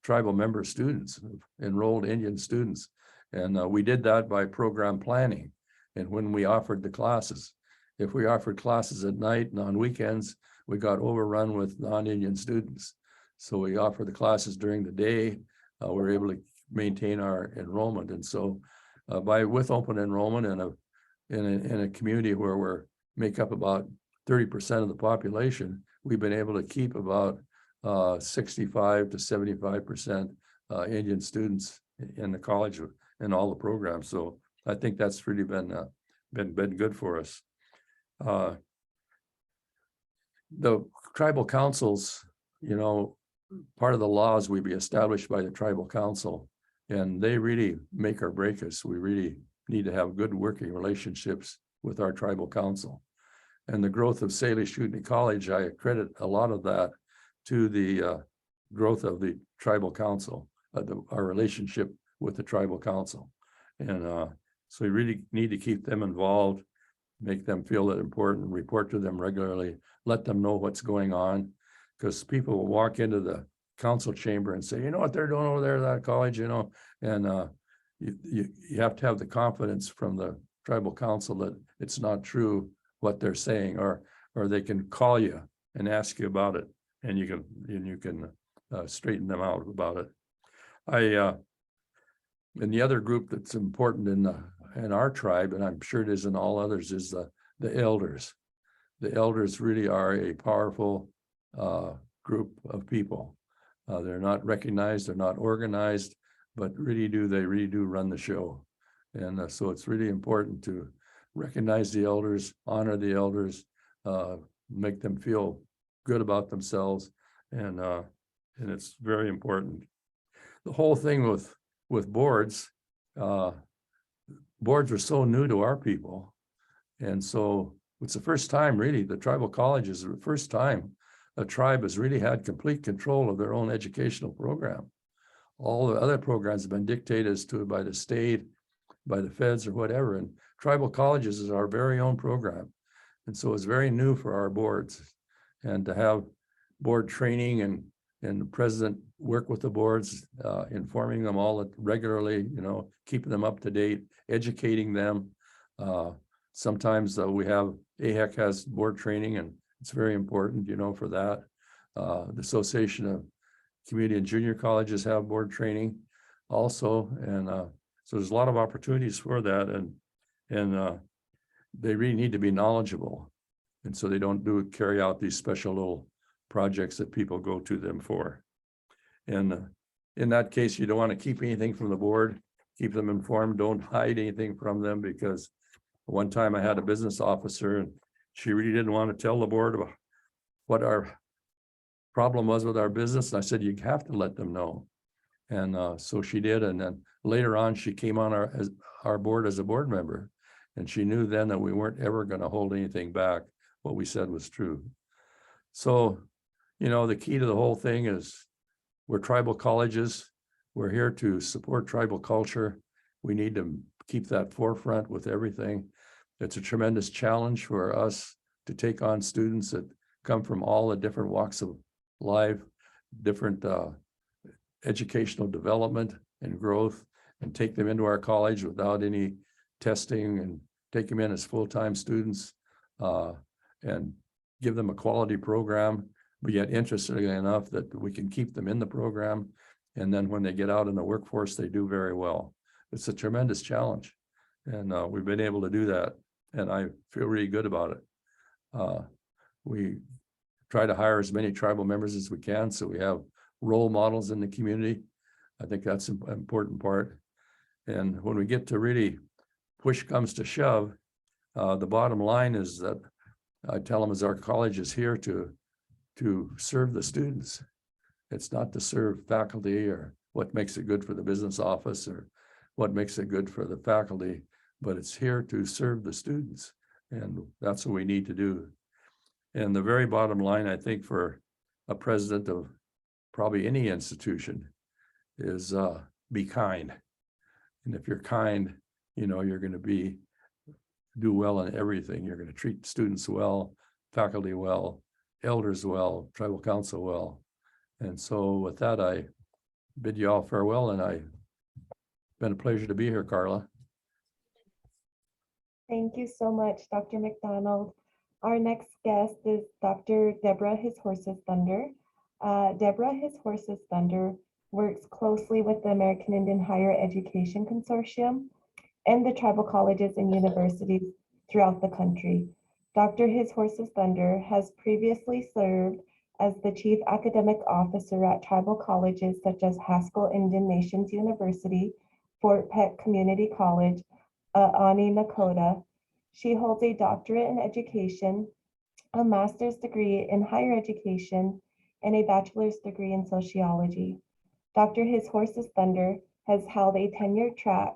tribal member students, enrolled Indian students, and we did that by program planning. And when we offered the classes, if we offered classes at night and on weekends, we got overrun with non-Indian students. So we offer the classes during the day. We're able to maintain our enrollment, and so with open enrollment in a community where we're make up about 30% of the population, we've been able to keep about 65 to 75% Indian students in the college and all the programs. So I think that's really been good for us. The tribal councils, part of the laws we be established by the tribal council, and they really make or break us. We really need to have good working relationships with our tribal council. And the growth of Salish Kootenai College, I credit a lot of that to the growth of the tribal council, our relationship with the tribal council. And so we really need to keep them involved, make them feel that important, report to them regularly, let them know what's going on, because people will walk into the council chamber and say, you know what they're doing over there at that college, and you have to have the confidence from the tribal council that it's not true what they're saying, or they can call you and ask you about it, and you can straighten them out about it. And the other group that's important in our tribe, and I'm sure it is in all others, is the elders. The elders really are a powerful group of people. They're not recognized, they're not organized, but they really do run the show. And so it's really important to recognize the elders, honor the elders, make them feel good about themselves, and it's very important. The whole thing with boards, boards are so new to our people, and so it's the first time, really, the tribal colleges are the first time a tribe has really had complete control of their own educational program. All the other programs have been dictated as to by the state, by the feds or whatever, and tribal colleges is our very own program. And so it's very new for our boards, and to have board training and the president work with the boards, informing them all regularly, keeping them up to date, educating them. Sometimes we have, AHEC has board training, and it's very important, for that. The Association of Community and Junior Colleges have board training also. And so there's a lot of opportunities for that. And they really need to be knowledgeable. And so they don't carry out these special little projects that people go to them for. And in that case, you don't want to keep anything from the board, keep them informed, don't hide anything from them, because one time I had a business officer and she really didn't want to tell the board about what our problem was with our business. And I said, you have to let them know. And so she did. And then later on, she came on our board as a board member. And she knew then that we weren't ever going to hold anything back. What we said was true. So, the key to the whole thing is we're tribal colleges. We're here to support tribal culture. We need to keep that forefront with everything. It's a tremendous challenge for us to take on students that come from all the different walks of life, different educational development and growth, and take them into our college without any testing, and take them in as full-time students, and give them a quality program, but yet interestingly enough that we can keep them in the program. And then when they get out in the workforce, they do very well. It's a tremendous challenge. And we've been able to do that. And I feel really good about it. We try to hire as many tribal members as we can, so we have role models in the community. I think that's an important part. And when we get to really push comes to shove, the bottom line is that I tell them as our college is here to serve the students. It's not to serve faculty or what makes it good for the business office or what makes it good for the faculty, but it's here to serve the students. And that's what we need to do. And the very bottom line, I think, for a president of probably any institution is be kind. And if you're kind, you're going to do well in everything. You're going to treat students well, faculty well, elders well, tribal council well. And so with that, I bid you all farewell, and it's been a pleasure to be here, Karla. Thank you so much, Dr. McDonald. Our next guest is Dr. Deborah His Horses Thunder. Deborah His Horses Thunder works closely with the American Indian Higher Education Consortium and the tribal colleges and universities throughout the country. Dr. His Horses Thunder has previously served as the Chief Academic Officer at tribal colleges such as Haskell Indian Nations University, Fort Peck Community College, Ani Nakota. She holds a doctorate in education, a master's degree in higher education, and a bachelor's degree in sociology. Dr. His Horses Thunder has held a tenured track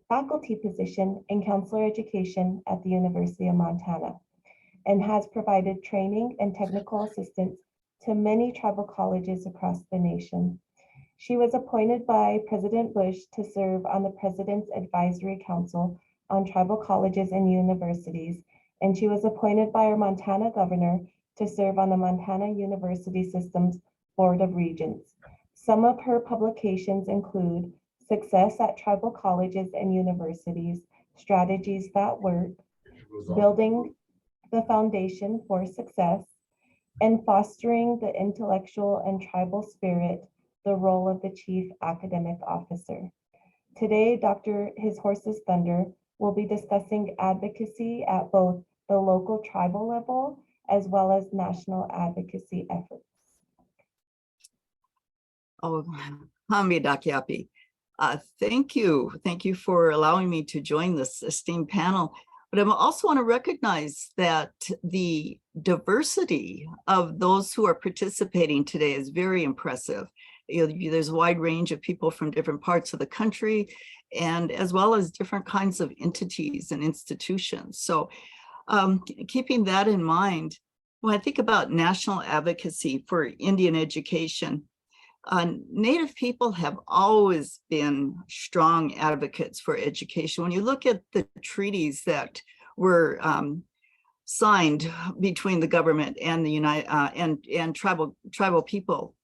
faculty position in counselor education at the University of Montana, and has provided training and technical assistance to many tribal colleges across the nation. She was appointed by President Bush to serve on the President's Advisory Council on Tribal Colleges and Universities, and she was appointed by our Montana governor to serve on the Montana University System's Board of Regents. Some of her publications include Success at Tribal Colleges and Universities, Strategies That Work, Building the Foundation for Success, and Fostering the Intellectual and Tribal Spirit, the Role of the Chief Academic Officer. Today, Dr. His Horses Thunder will be discussing advocacy at both the local tribal level as well as national advocacy efforts. Oh, Hami Dakiapi. Thank you. Thank you for allowing me to join this esteemed panel. But I also want to recognize that the diversity of those who are participating today is very impressive. There's a wide range of people from different parts of the country, and as well as different kinds of entities and institutions. So keeping that in mind, when I think about national advocacy for Indian education, Native people have always been strong advocates for education. When you look at the treaties that were signed between the government and the and tribal people,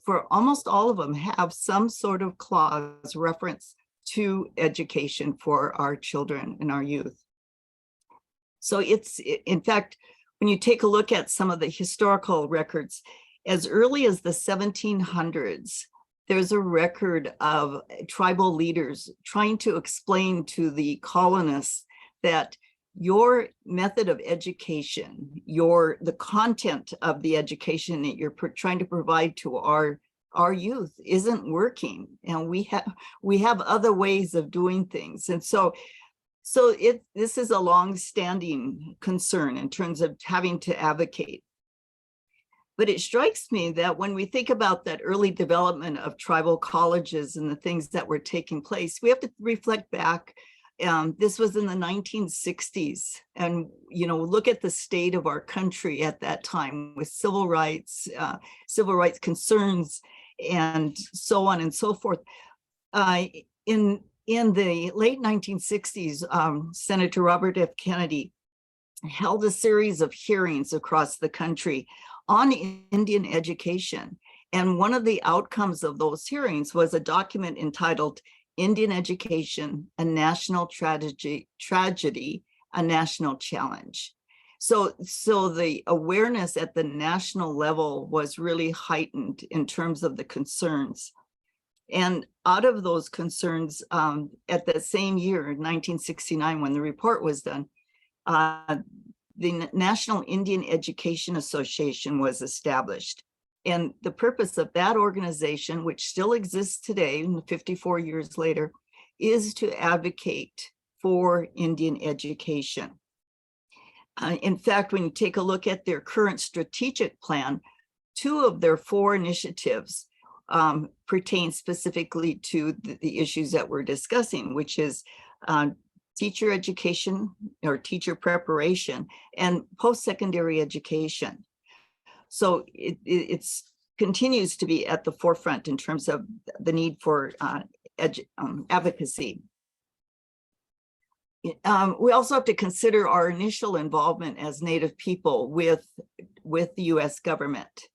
for almost all of them have some sort of clause reference to education for our children and our youth. So it's, in fact, when you take a look at some of the historical records, as early as the 1700s, there's a record of tribal leaders trying to explain to the colonists that your method of education, the content of the education that you're trying to provide to our youth isn't working, and we have other ways of doing things. And so this is a long-standing concern in terms of having to advocate. But it strikes me that when we think about that early development of tribal colleges and the things that were taking place, we have to reflect back. This was in the 1960s, and look at the state of our country at that time with civil rights concerns, and so on and so forth. In the late 1960s, Senator Robert F. Kennedy held a series of hearings across the country on Indian education. And one of the outcomes of those hearings was a document entitled Indian Education, a National Tragedy, a National Challenge. So the awareness at the national level was really heightened in terms of the concerns. And out of those concerns, at the same year, 1969, when the report was done, the National Indian Education Association was established. And the purpose of that organization, which still exists today, 54 years later, is to advocate for Indian education. In fact, when you take a look at their current strategic plan, 2 of their 4 initiatives pertain specifically to the issues that we're discussing, which is teacher education or teacher preparation and post-secondary education. So it continues to be at the forefront in terms of the need for advocacy. We also have to consider our initial involvement as Native people with the US government.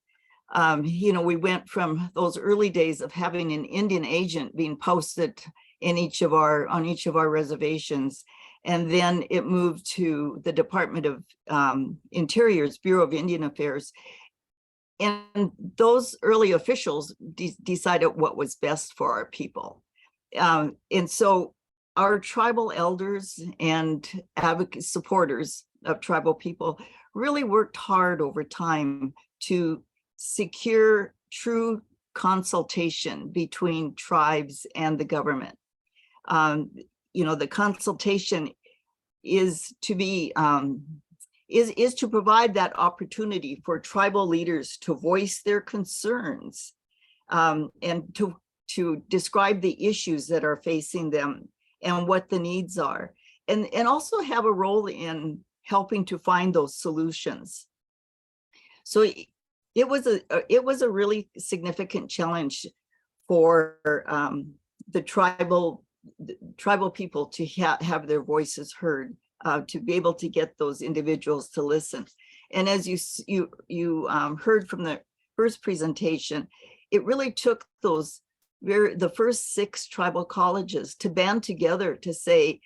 We went from those early days of having an Indian agent being posted on each of our reservations, and then it moved to the Department of Interior's Bureau of Indian Affairs. And those early officials decided what was best for our people. And so our tribal elders and supporters of tribal people really worked hard over time to secure true consultation between tribes and the government. The consultation is to be is to provide that opportunity for tribal leaders to voice their concerns, and to describe the issues that are facing them and what the needs are, and also have a role in helping to find those solutions. So it was a really significant challenge for the tribal people to have their voices heard, to be able to get those individuals to listen. And as you heard from the first presentation, it really took the first 6 tribal colleges to band together to say,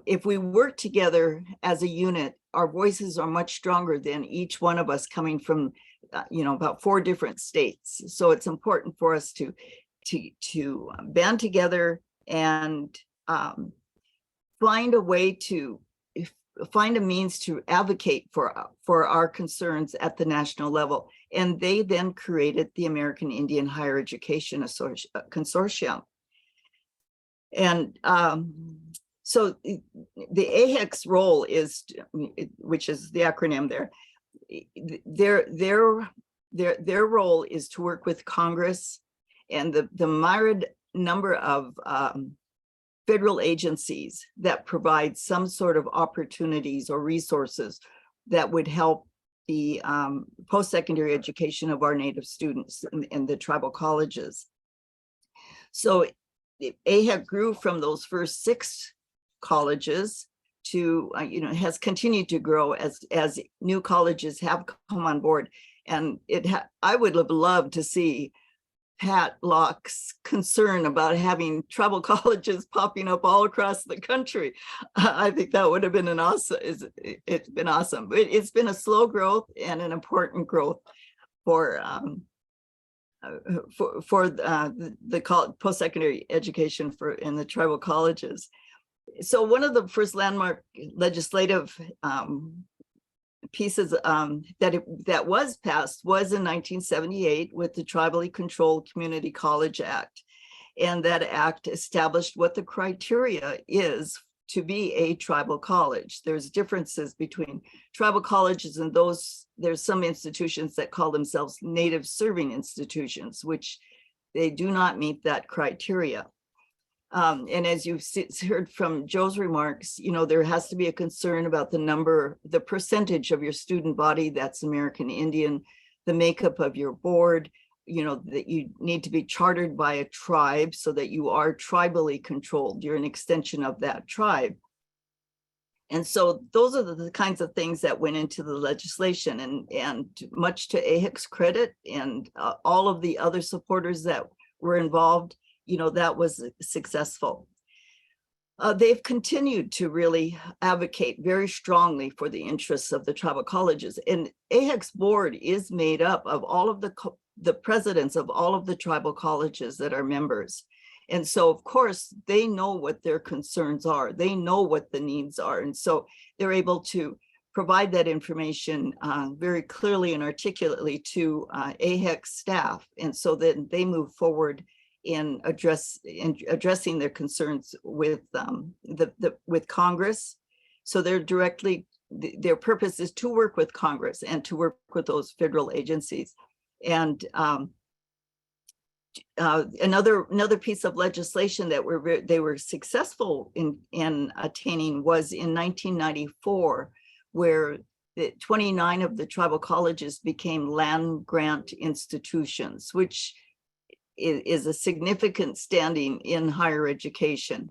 if we work together as a unit, our voices are much stronger than each one of us coming from, about 4 different states. So it's important for us to band together and find a means to advocate for our concerns at the national level. And they then created the American Indian Higher Education Consortium. And So the AHEC's role is, which is the acronym there, their role is to work with Congress and the myriad number of federal agencies that provide some sort of opportunities or resources that would help the post-secondary education of our Native students in the tribal colleges. So AHEC grew from those first 6 colleges to, has continued to grow as new colleges have come on board. And I would have loved to see Pat Locke's concern about having tribal colleges popping up all across the country. I think that would have been it's been awesome. But it's been a slow growth and an important growth for the post-secondary education in the tribal colleges. So one of the first landmark legislative pieces that was passed was in 1978 with the Tribally Controlled Community College Act. And that act established what the criteria is to be a tribal college. There's differences between tribal colleges and there's some institutions that call themselves native serving institutions, which they do not meet that criteria. And as you've heard from Joe's remarks, there has to be a concern about the percentage of your student body that's American Indian, the makeup of your board, that you need to be chartered by a tribe so that you are tribally controlled. You're an extension of that tribe. And so those are the kinds of things that went into the legislation, and much to AHEC's credit and all of the other supporters that were involved, that was successful. They've continued to really advocate very strongly for the interests of the tribal colleges. And AHEC's board is made up of all of the presidents of all of the tribal colleges that are members. And so, of course, they know what their concerns are. They know what the needs are. And so they're able to provide that information very clearly and articulately to AHEC staff. And so that they move forward in addressing their concerns with with Congress. So their purpose is to work with Congress and to work with those federal agencies. And another piece of legislation that they were successful in attaining was in 1994, where 29 of the tribal colleges became land grant institutions, which is a significant standing in higher education.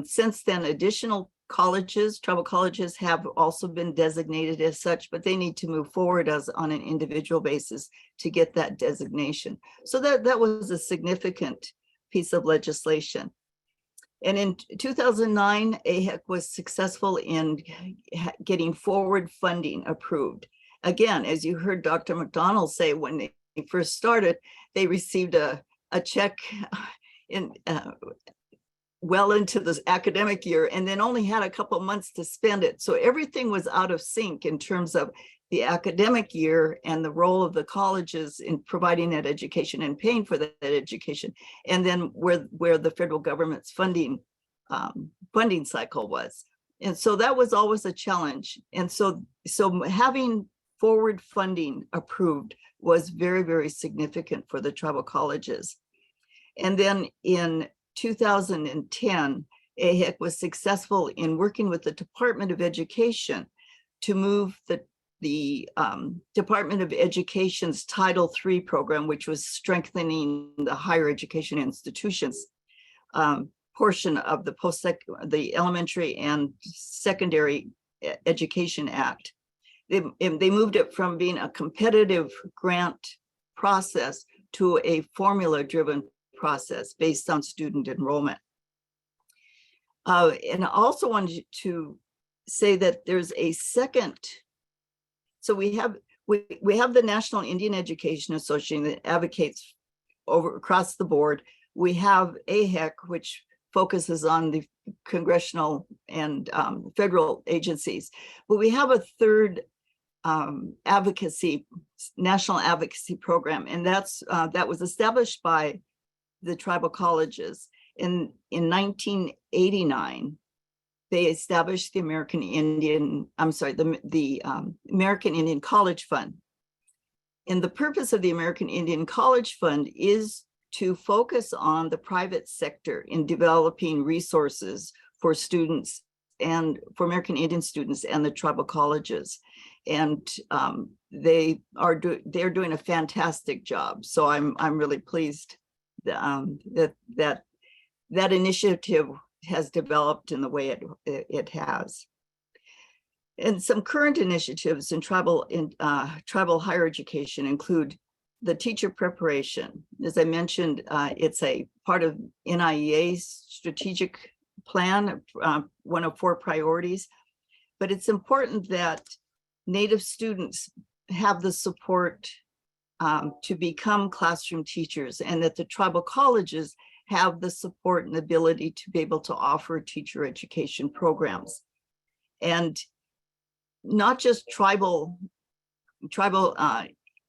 Since then, additional tribal colleges have also been designated as such, but they need to move forward on an individual basis to get that designation. So that was a significant piece of legislation. And in 2009, AHEC was successful in getting forward funding approved. Again, as you heard Dr. McDonald say, when they first started, they received a check well into the academic year and then only had a couple months to spend it. So everything was out of sync in terms of the academic year and the role of the colleges in providing that education and paying for that education, and then where the federal government's funding cycle was. And so that was always a challenge. And so having forward funding approved was very, very significant for the tribal colleges. And then in 2010, AHEC was successful in working with the Department of Education to move the Department of Education's Title III program, which was strengthening the higher education institutions portion of the Elementary and Secondary Education Act. They moved it from being a competitive grant process to a formula-driven process based on student enrollment. And I also wanted to say that there's a second. So we have the National Indian Education Association that advocates across the board. We have AHEC, which focuses on the congressional and federal agencies, but we have a third national advocacy program, and that was established by the tribal colleges in 1989, they established the American Indian College Fund. And the purpose of the American Indian College Fund is to focus on the private sector in developing resources for students and for American Indian students and the tribal colleges. And they're doing a fantastic job. So I'm really pleased that initiative has developed in the way it has. And some current initiatives in tribal higher education include the teacher preparation. As I mentioned, it's a part of NIEA's strategic plan, one of 4 priorities. But it's important that Native students have the support to become classroom teachers, and that the tribal colleges have the support and ability to be able to offer teacher education programs. And not just tribal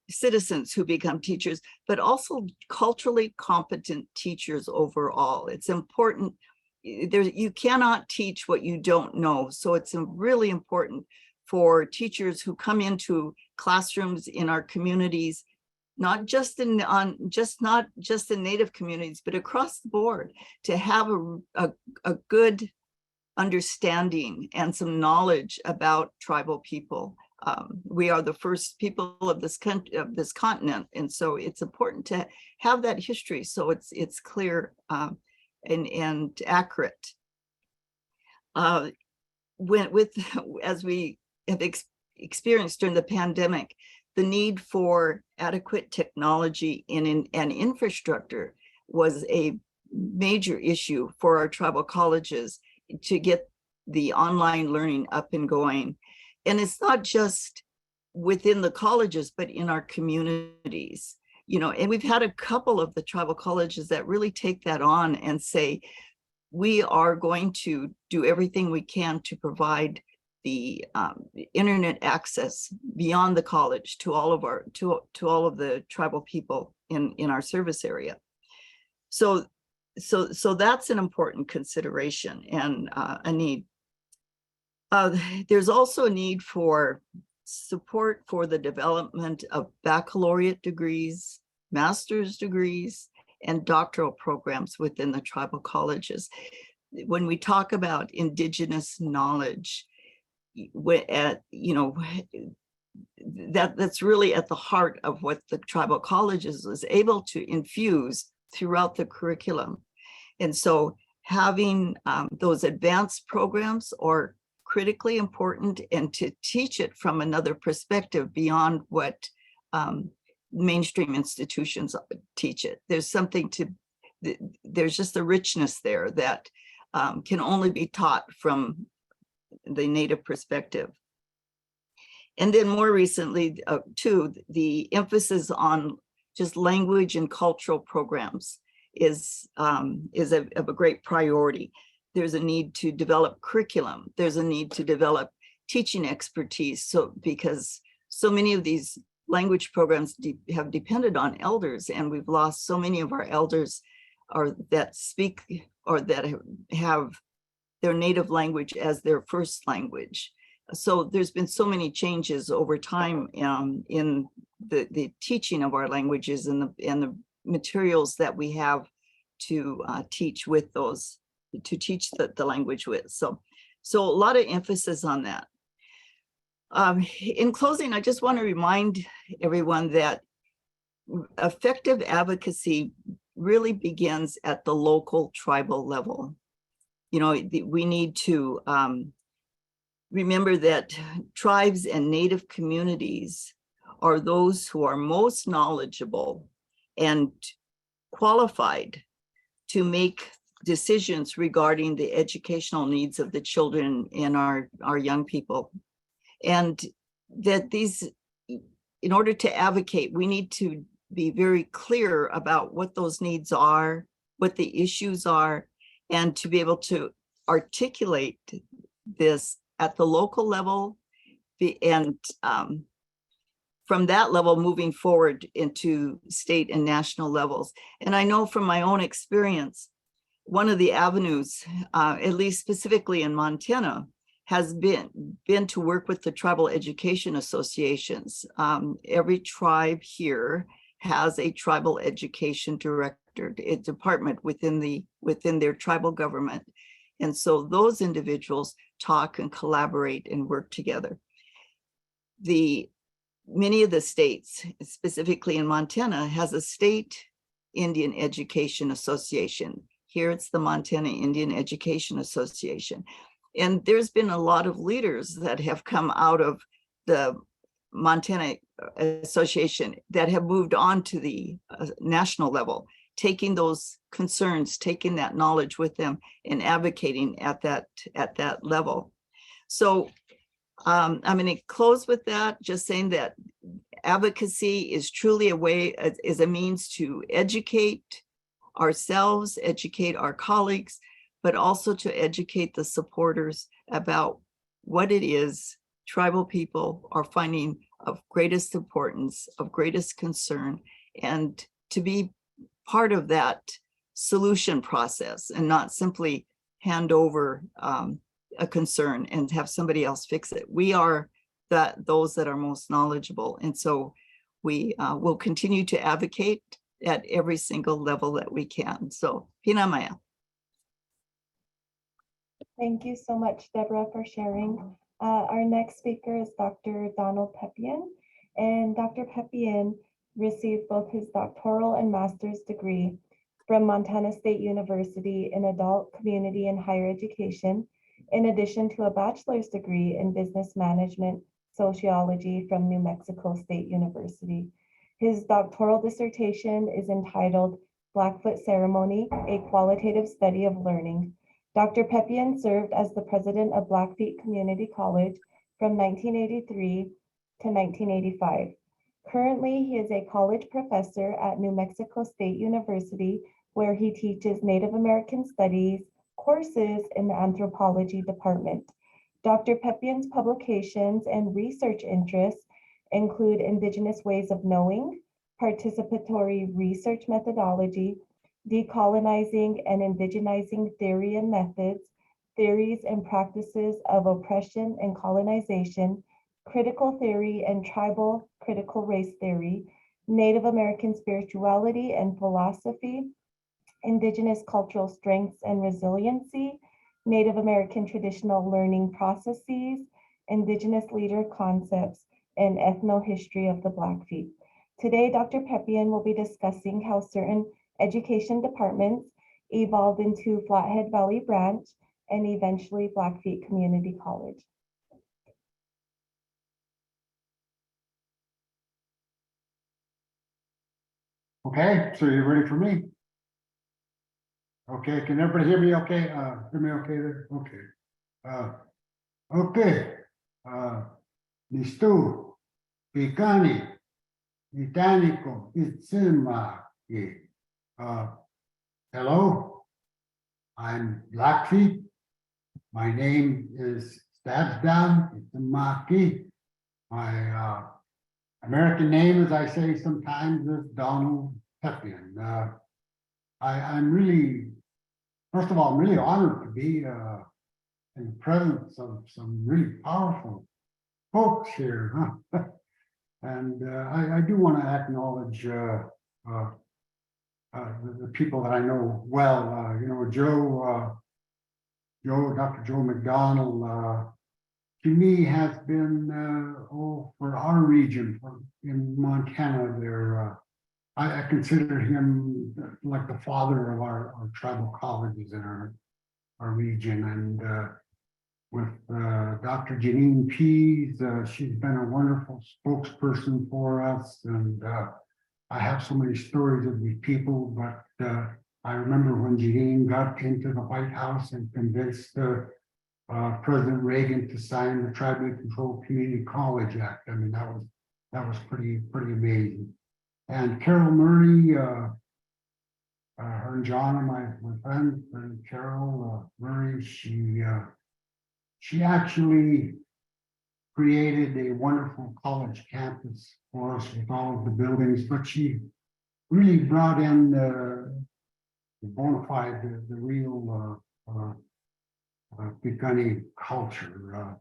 citizens who become teachers, but also culturally competent teachers overall. It's important. You cannot teach what you don't know. So it's really important for teachers who come into classrooms in our communities, not just in Native communities, but across the board, to have a good understanding and some knowledge about tribal people. We are the first people of this country, of this continent, and so it's important to have that history so it's clear and accurate. As we have experienced during the pandemic, the need for adequate technology and infrastructure was a major issue for our tribal colleges to get the online learning up and going. And it's not just within the colleges, but in our communities, and we've had a couple of the tribal colleges that really take that on and say, we are going to do everything we can to provide the internet access beyond the college to all of the tribal people in our service area. So that's an important consideration and a need. There's also a need for support for the development of baccalaureate degrees, master's degrees, and doctoral programs within the tribal colleges. When we talk about Indigenous knowledge, that's really at the heart of what the tribal colleges was able to infuse throughout the curriculum. And so having those advanced programs are critically important, and to teach it from another perspective beyond what mainstream institutions teach it. There's just a richness there that can only be taught from the Native perspective. And then more recently, too, the emphasis on just language and cultural programs is of a great priority. There's a need to develop curriculum. There's a need to develop teaching expertise. So because so many of these language programs have depended on elders, and we've lost so many of our elders that speak or that have their native language as their first language. So there's been so many changes over time in the teaching of our languages and the materials that we have to teach with those, to teach the language with. So a lot of emphasis on that. In closing, I just want to remind everyone that effective advocacy really begins at the local tribal level. We need to remember that tribes and Native communities are those who are most knowledgeable and qualified to make decisions regarding the educational needs of the children and our young people. And that in order to advocate, we need to be very clear about what those needs are, what the issues are, and to be able to articulate this at the local level, and from that level moving forward into state and national levels. And I know from my own experience one of the avenues, at least specifically in Montana, has been to work with the tribal education associations. Every tribe here has a tribal education director, a department within their tribal government. And so those individuals talk and collaborate and work together. Many of the states, specifically in Montana, has a state Indian Education Association. Here it's the Montana Indian Education Association. And there's been a lot of leaders that have come out of the Montana Association that have moved on to the national level, taking those concerns, taking that knowledge with them and advocating at that level. So I'm going to close with that, just saying that advocacy is truly is a means to educate ourselves, educate our colleagues, but also to educate the supporters about what it is tribal people are finding of greatest importance, of greatest concern, and to be part of that solution process and not simply hand over a concern and have somebody else fix it. We are those that are most knowledgeable. And so we will continue to advocate at every single level that we can. So, Pinamaya. Thank you so much, Deborah, for sharing. Our next speaker is Dr. Donald Pepion, and Dr. Pepion received both his doctoral and master's degree from Montana State University in Adult, Community, and Higher Education, in addition to a bachelor's degree in Business Management Sociology from New Mexico State University. His doctoral dissertation is entitled Blackfoot Ceremony, a Qualitative Study of Learning. Dr. Pepion served as the president of Blackfeet Community College from 1983 to 1985. Currently, he is a college professor at New Mexico State University, where he teaches Native American Studies courses in the anthropology department. Dr. Pepion's publications and research interests include Indigenous ways of knowing, participatory research methodology, decolonizing and indigenizing theory and methods, theories and practices of oppression and colonization, critical theory and tribal critical race theory, Native American spirituality and philosophy, Indigenous cultural strengths and resiliency, Native American traditional learning processes, Indigenous leader concepts, and ethnohistory of the Blackfeet. Today, Dr. Pepion will be discussing how certain education departments evolved into Flathead Valley Branch and eventually Blackfeet Community College. Okay, so you're ready for me? Okay, can everybody hear me okay? Hear me okay there? Okay. Okay. Nistu, Picani, Itanico, Itzima. Hello, I'm Blackfeet. My name is Stabsdown Itzimaki. My American name, as I say sometimes, is Donald Pepion. I'm really, first of all, I'm really honored to be in the presence of some really powerful folks here. Huh? And I do want to acknowledge the people that I know well. You know, Dr. Joe McDonald, to me has been, for our region, in Montana there, I consider him like the father of our tribal colleges in our region. And with Dr. Janine Pease, she's been a wonderful spokesperson for us. And I have so many stories of these people, but I remember when Janine got into the White House and convinced President Reagan to sign the Tribally Controlled Community College Act. I mean, that was pretty amazing. And Carol Murray, her and John are my friends, and Carol Murray, she actually created a wonderful college campus for us with all of the buildings, but she really brought in the bona fide, the real Pekani culture.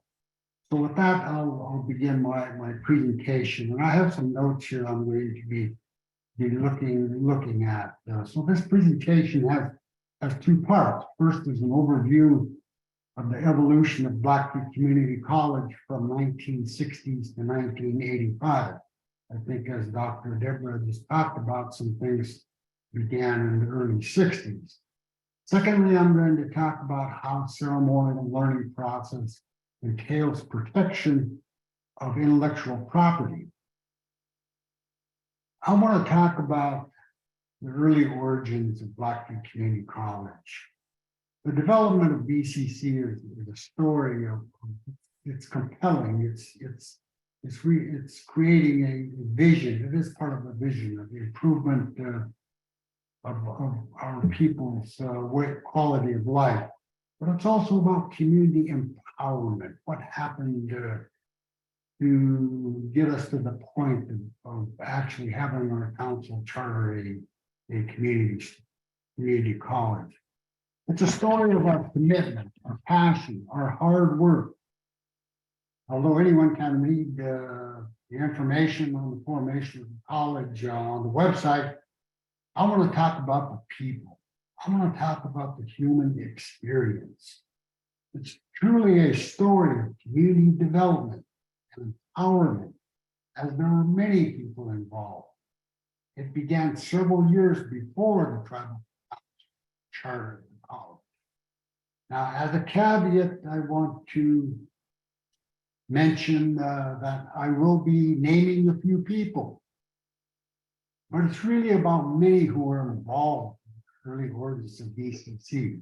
So with that, I'll begin my presentation, and I have some notes here I'm going to be looking at. So this presentation has two parts. First is an overview of the evolution of Blackfeet Community College from 1960s to 1985. I think as Dr. Deborah just talked about, some things began in the early 60s. Secondly, I'm going to talk about how ceremonial learning process entails protection of intellectual property. I want to talk about the early origins of Blackfeet Community College. The development of BCC is a story of, it's compelling. It's creating a vision. It is part of a vision of the improvement of our people's quality of life. But it's also about community empowerment. What happened to get us to the point of actually having our council charter a community college. It's a story of our commitment, our passion, our hard work. Although anyone can read the information on the formation of the college on the website, I want to talk about the people. I want to talk about the human experience. It's truly a story of community development and empowerment, as there were many people involved. It began several years before the tribal charter of the college. Now, as a caveat, I want to mention that I will be naming a few people, but it's really about many who were involved in the early origins of BCC.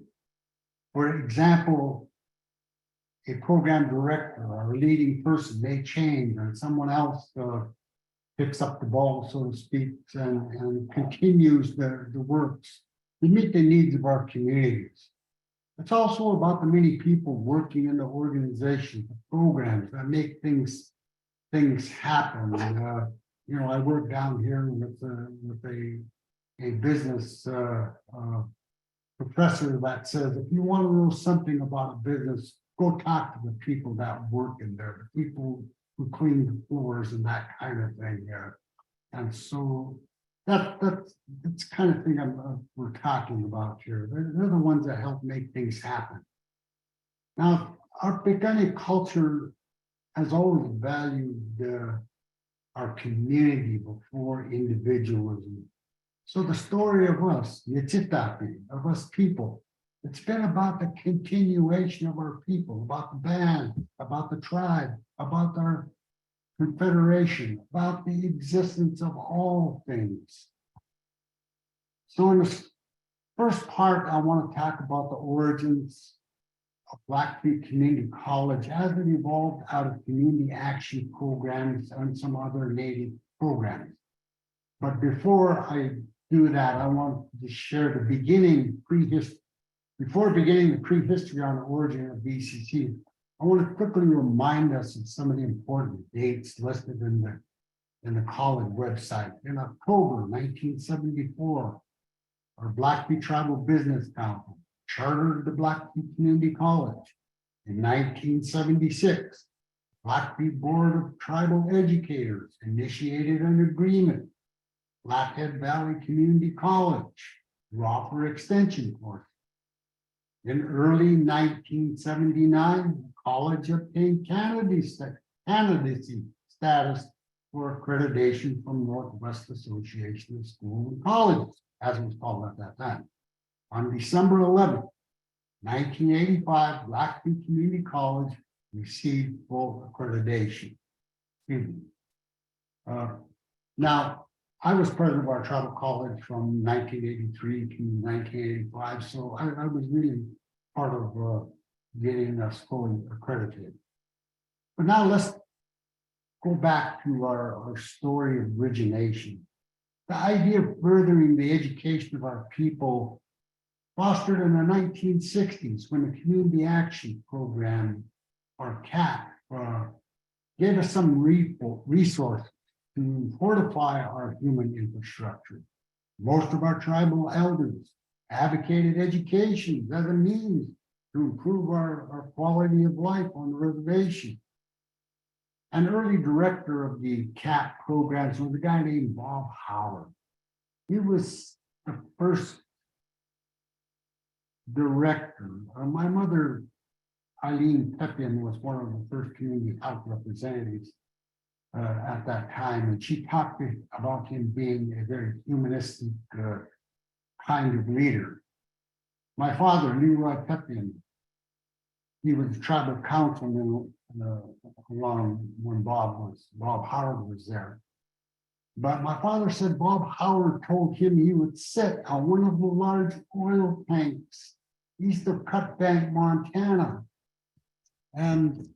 For example, a program director or a leading person may change and someone else picks up the ball, so to speak, and continues the works to meet the needs of our communities. It's also about the many people working in the organization, the programs that make things happen. You know, I work down here with a business professor that says, if you want to know something about a business, go talk to the people that work in there, the people who clean the floors and that kind of thing. And so that's the kind of thing we're talking about here. They're the ones that help make things happen. Now, our Pekani culture has always valued our community before individualism. So the story of us, Yechitapi, of us people, it's been about the continuation of our people, about the band, about the tribe, about our confederation, about the existence of all things. So in this first part, I want to talk about the origins of Blackfeet Community College as it evolved out of community action programs and some other Native programs. But before I do that, I want to share the beginning prehistory. Before beginning the prehistory on the origin of BCC, I want to quickly remind us of some of the important dates listed in the college website. In October 1974, our Blackfeet Tribal Business Council chartered the Blackfeet Community College. In 1976, Blackfeet Board of Tribal Educators initiated an agreement. Blackhead Valley Community College to offer extension courses. In early 1979, the college obtained candidacy status for accreditation from Northwest Association of Schools and Colleges, as it was called at that time. On December 11, 1985, Blackfeet Community College received full accreditation. Now, I was president of our tribal college from 1983 to 1985, so I was really part of getting us fully accredited. But now let's go back to our story of origination. The idea of furthering the education of our people fostered in the 1960s when the Community Action Program, or CAP, gave us some resources to fortify our human infrastructure. Most of our tribal elders advocated education as a means to improve our quality of life on the reservation. An early director of the CAP programs was a guy named Bob Howard. He was the first director. My mother, Eileen Pepion, was one of the first community health representatives at that time, and she talked about him being a very humanistic kind of leader. My father, Leroy Pepion, he was tribal councilman along when Bob Howard was there. But my father said Bob Howard told him he would sit on one of the large oil tanks east of Cut Bank, Montana. And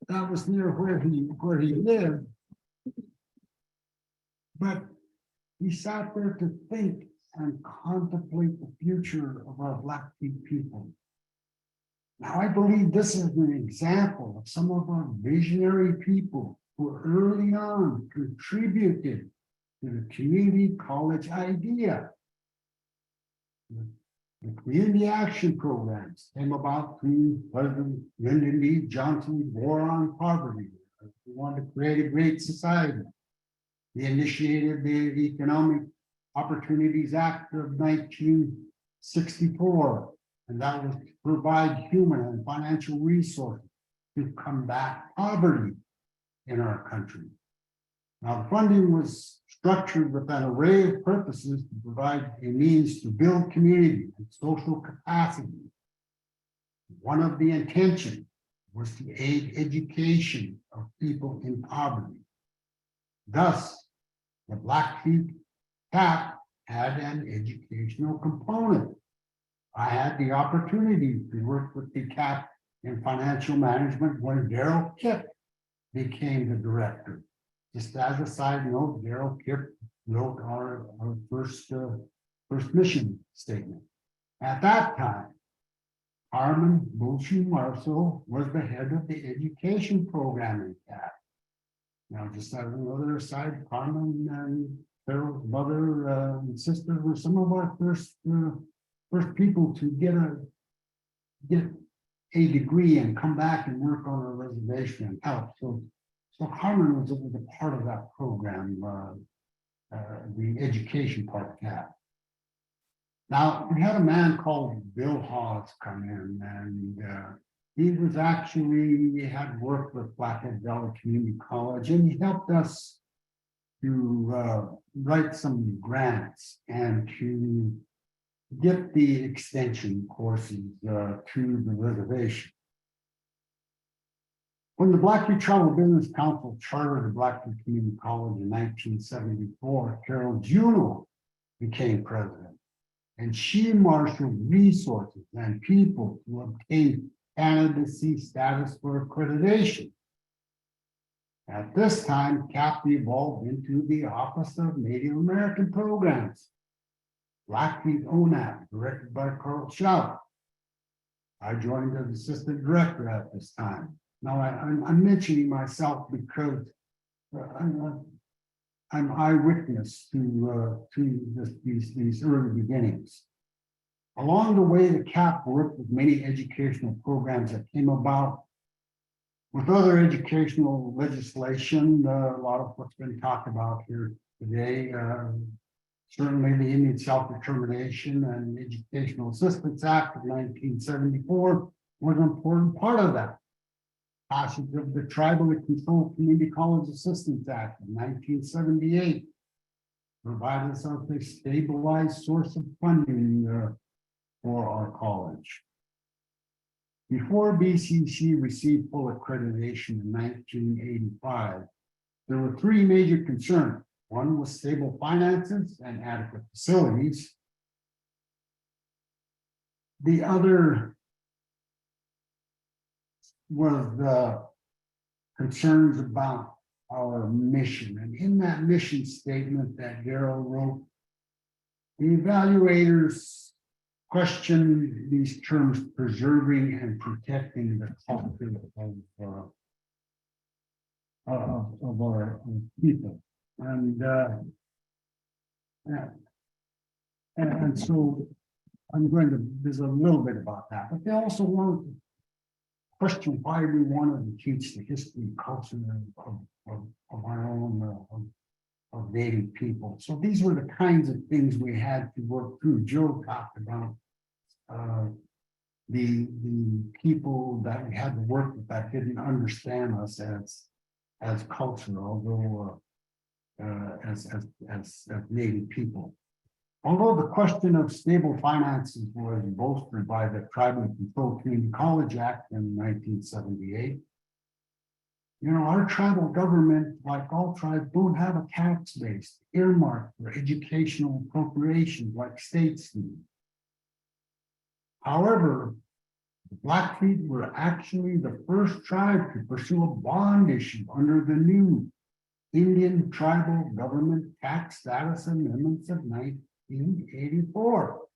that was near where he lived. But he sat there to think and contemplate the future of our Blackfeet people. Now, I believe this is an example of some of our visionary people who early on contributed to the community college idea. The community action programs came about through President Lyndon B. Johnson's war on poverty. We wanted to create a great society. He initiated the Economic Opportunities Act of 1964, and that was to provide human and financial resources to combat poverty in our country. Now, the funding was structured with an array of purposes to provide a means to build community and social capacity. One of the intentions was to aid education of people in poverty. Thus, the Blackfeet CAP had an educational component. I had the opportunity to work with the CAP in financial management when Darrell Kipp became the director. Just as a side note, Darrell Kipp wrote our first mission statement. At that time, Carmen Bulshu Marceau was the head of the education program in CAP. Now, just as another aside, Carmen and Carol's mother and sister were some of our first people to get a degree and come back and work on a reservation and help. So Carmen was a part of that program, the education part of that. Now, we had a man called Bill Hawes come in, and he had worked with Blackhead Valley Community College, and he helped us to write some grants and to get the extension courses to the reservation. When the Blackfeet Tribal Business Council chartered the Blackfeet Community College in 1974, Carol Juneau became president, and she marshaled resources and people to obtain candidacy status for accreditation. At this time, CAP evolved into the Office of Native American Programs, Blackfeet ONAP, directed by Carl Schauer. I joined as assistant director at this time. Now, I'm mentioning myself because I'm eyewitness to these early beginnings. Along the way, the CAP worked with many educational programs that came about with other educational legislation, a lot of what's been talked about here today. Certainly the Indian Self-Determination and Educational Assistance Act of 1974 was an important part of that. Passage of the Tribally Controlled Community College Assistance Act of 1978 provided us with a stabilized source of funding for our college. Before BCC received full accreditation in 1985, there were three major concerns. One was stable finances and adequate facilities. The other was the concerns about our mission. And in that mission statement that Darrell wrote, the evaluators questioned these terms, preserving and protecting the culture of our people. And And so I'm going to visit a little bit about that, but they also wanted to question why we wanted to teach the history and culture of our own of Native people. So these were the kinds of things we had to work through. Joe talked about the people that we had to work with that didn't understand us as culture, although as Native people. Although the question of stable finances was bolstered by the Tribally Controlled Community College Act in 1978, you know, our tribal government, like all tribes, don't have a tax base earmarked for educational appropriations like states do. However, the Blackfeet were actually the first tribe to pursue a bond issue under the new Indian Tribal Government Tax Status Amendments of 1984.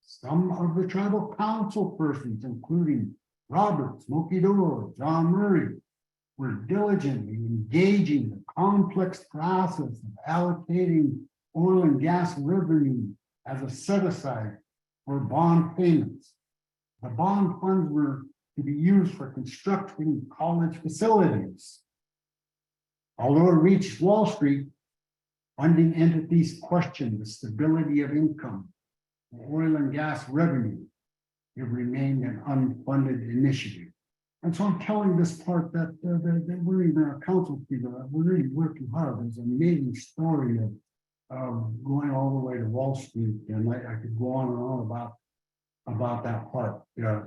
Some of the tribal council persons, including Robert Smoky Door, John Murray, were diligently engaging the complex process of allocating oil and gas revenue as a set-aside for bond payments. The bond funds were to be used for constructing college facilities. Although it reached Wall Street, funding entities questioned the stability of income, oil and gas revenue. It remained an unfunded initiative. And so I'm telling this part that we're even our council people, we're really working hard. There's an amazing story of going all the way to Wall Street, and I could go on and on about that part. Yeah.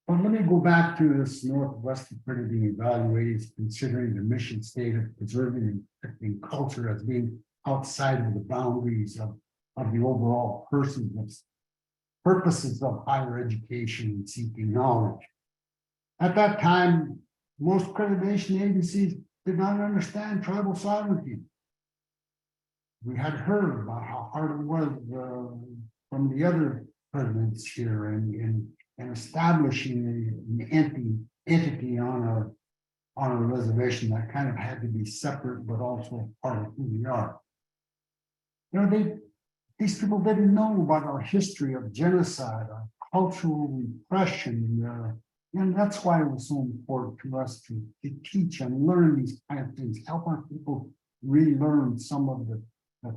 But let me go back to this Northwest accrediting evaluators considering the mission state of preserving and protecting culture as being outside of the boundaries of the overall purposes of higher education and seeking knowledge. At that time, most accreditation agencies did not understand tribal sovereignty. We had heard about how hard it was from the other presidents here in establishing an entity on a reservation that kind of had to be separate, but also part of who we are. You know, these people didn't know about our history of genocide, our cultural repression, and that's why it was so important to us to teach and learn these kind of things, help our people relearn some of the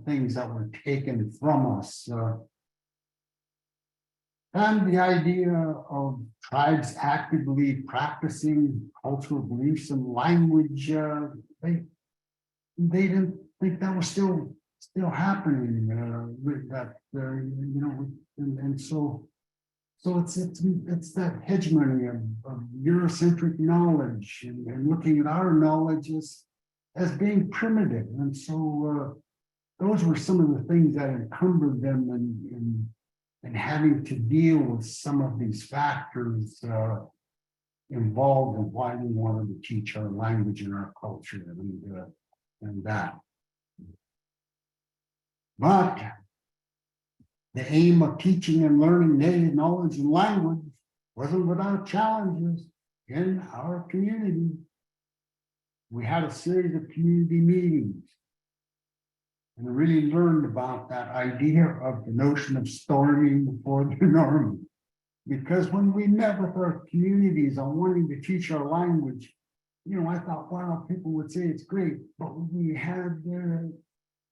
things that were taken from us. And the idea of tribes actively practicing cultural beliefs and language, they didn't think that was still happening with that, you know, and so it's that hegemony of Eurocentric knowledge and looking at our knowledge as being primitive, and so those were some of the things that encumbered them and having to deal with some of these factors involved in why we wanted to teach our language and our culture and that. But the aim of teaching and learning native knowledge and language wasn't without challenges in our community. We had a series of community meetings and really learned about that idea of the notion of storming before the normal. Because when we met with our communities on wanting to teach our language, you know, I thought, wow, people would say it's great, but we had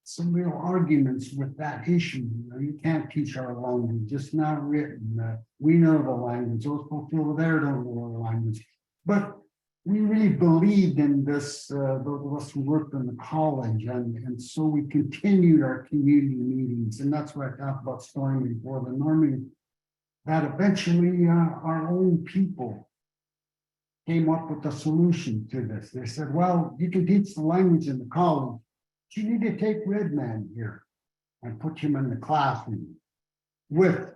some real arguments with that issue. You know, you can't teach our language, it's not written. We know the language, those folks over there don't know the language. But we really believed in this, those of us who worked in the college, and so we continued our community meetings, and that's what I talked about storming before the norming, that eventually our own people came up with a solution to this. They said, well, you can teach the language in the college, but you need to take Red Man here and put him in the classroom with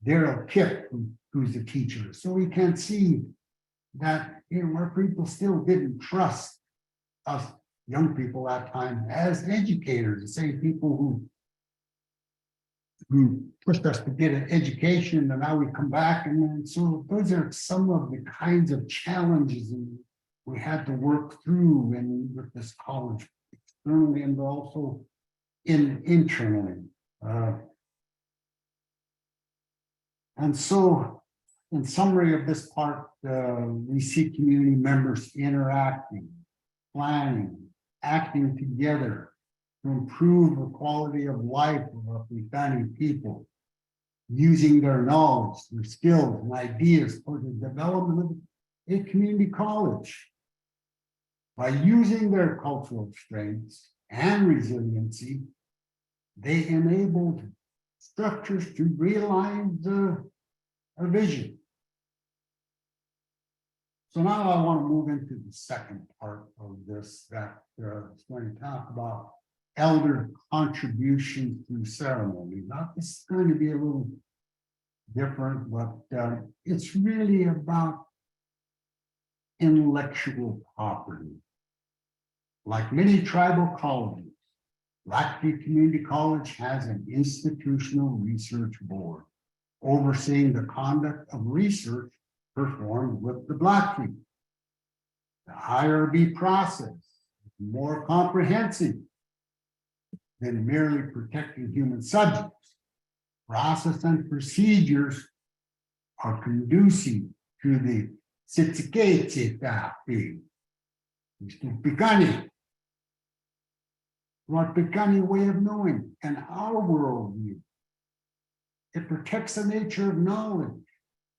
Daryl Kipp, who's the teacher. So we can see that, you know, our people still didn't trust us young people at that time as educators, the same people who pushed us to get an education, and now we come back. And so those are some of the kinds of challenges we had to work through with this college externally and also internally. And so, in summary of this part, we see community members interacting, planning, acting together to improve the quality of life of the Pepion people, using their knowledge, their skills, and ideas for the development of a community college. By using their cultural strengths and resiliency, they enabled structures to realize a vision. So now I want to move into the second part of this that is going to talk about elder contribution through ceremony. Now, this is going to be a little different, but it's really about intellectual property. Like many tribal colleges, Blackfeet Community College has an institutional research board overseeing the conduct of research performed with the Blackfeet. The IRB process is more comprehensive than merely protecting human subjects. Process and procedures are conducive to the Pepion way of knowing and our worldview. It protects the nature of knowledge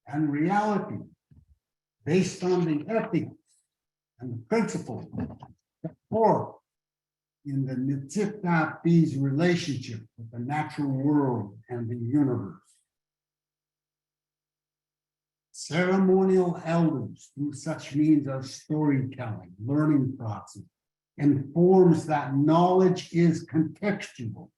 and reality based on the ethics and the principles or in the Nitsipna Pease relationship with the natural world and the universe. Ceremonial elders through such means of storytelling, learning process, informs that knowledge is contextual.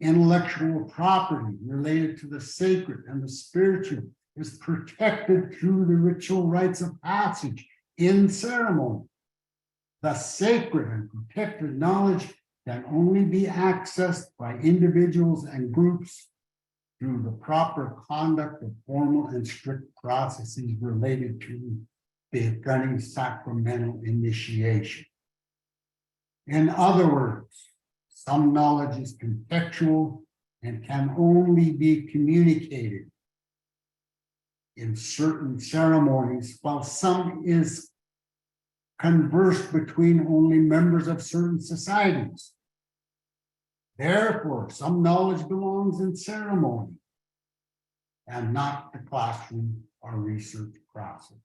Intellectual property related to the sacred and the spiritual is protected through the ritual rites of passage in ceremony. The sacred and protected knowledge can only be accessed by individuals and groups through the proper conduct of formal and strict processes related to the gunning sacramental initiation. In other words, some knowledge is contextual and can only be communicated in certain ceremonies, while some is conversed between only members of certain societies. Therefore, some knowledge belongs in ceremony and not the classroom or research process.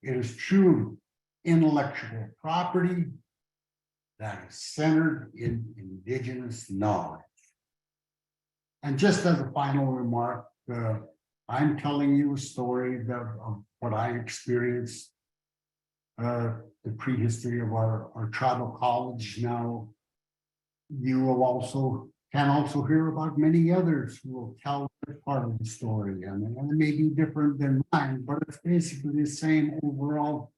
It is true intellectual property that is centered in Indigenous knowledge. And just as a final remark, I'm telling you a story of what I experienced, the prehistory of our tribal college. Now, you will can also hear about many others who will tell their part of the story, and it may be different than mine, but it's basically the same overall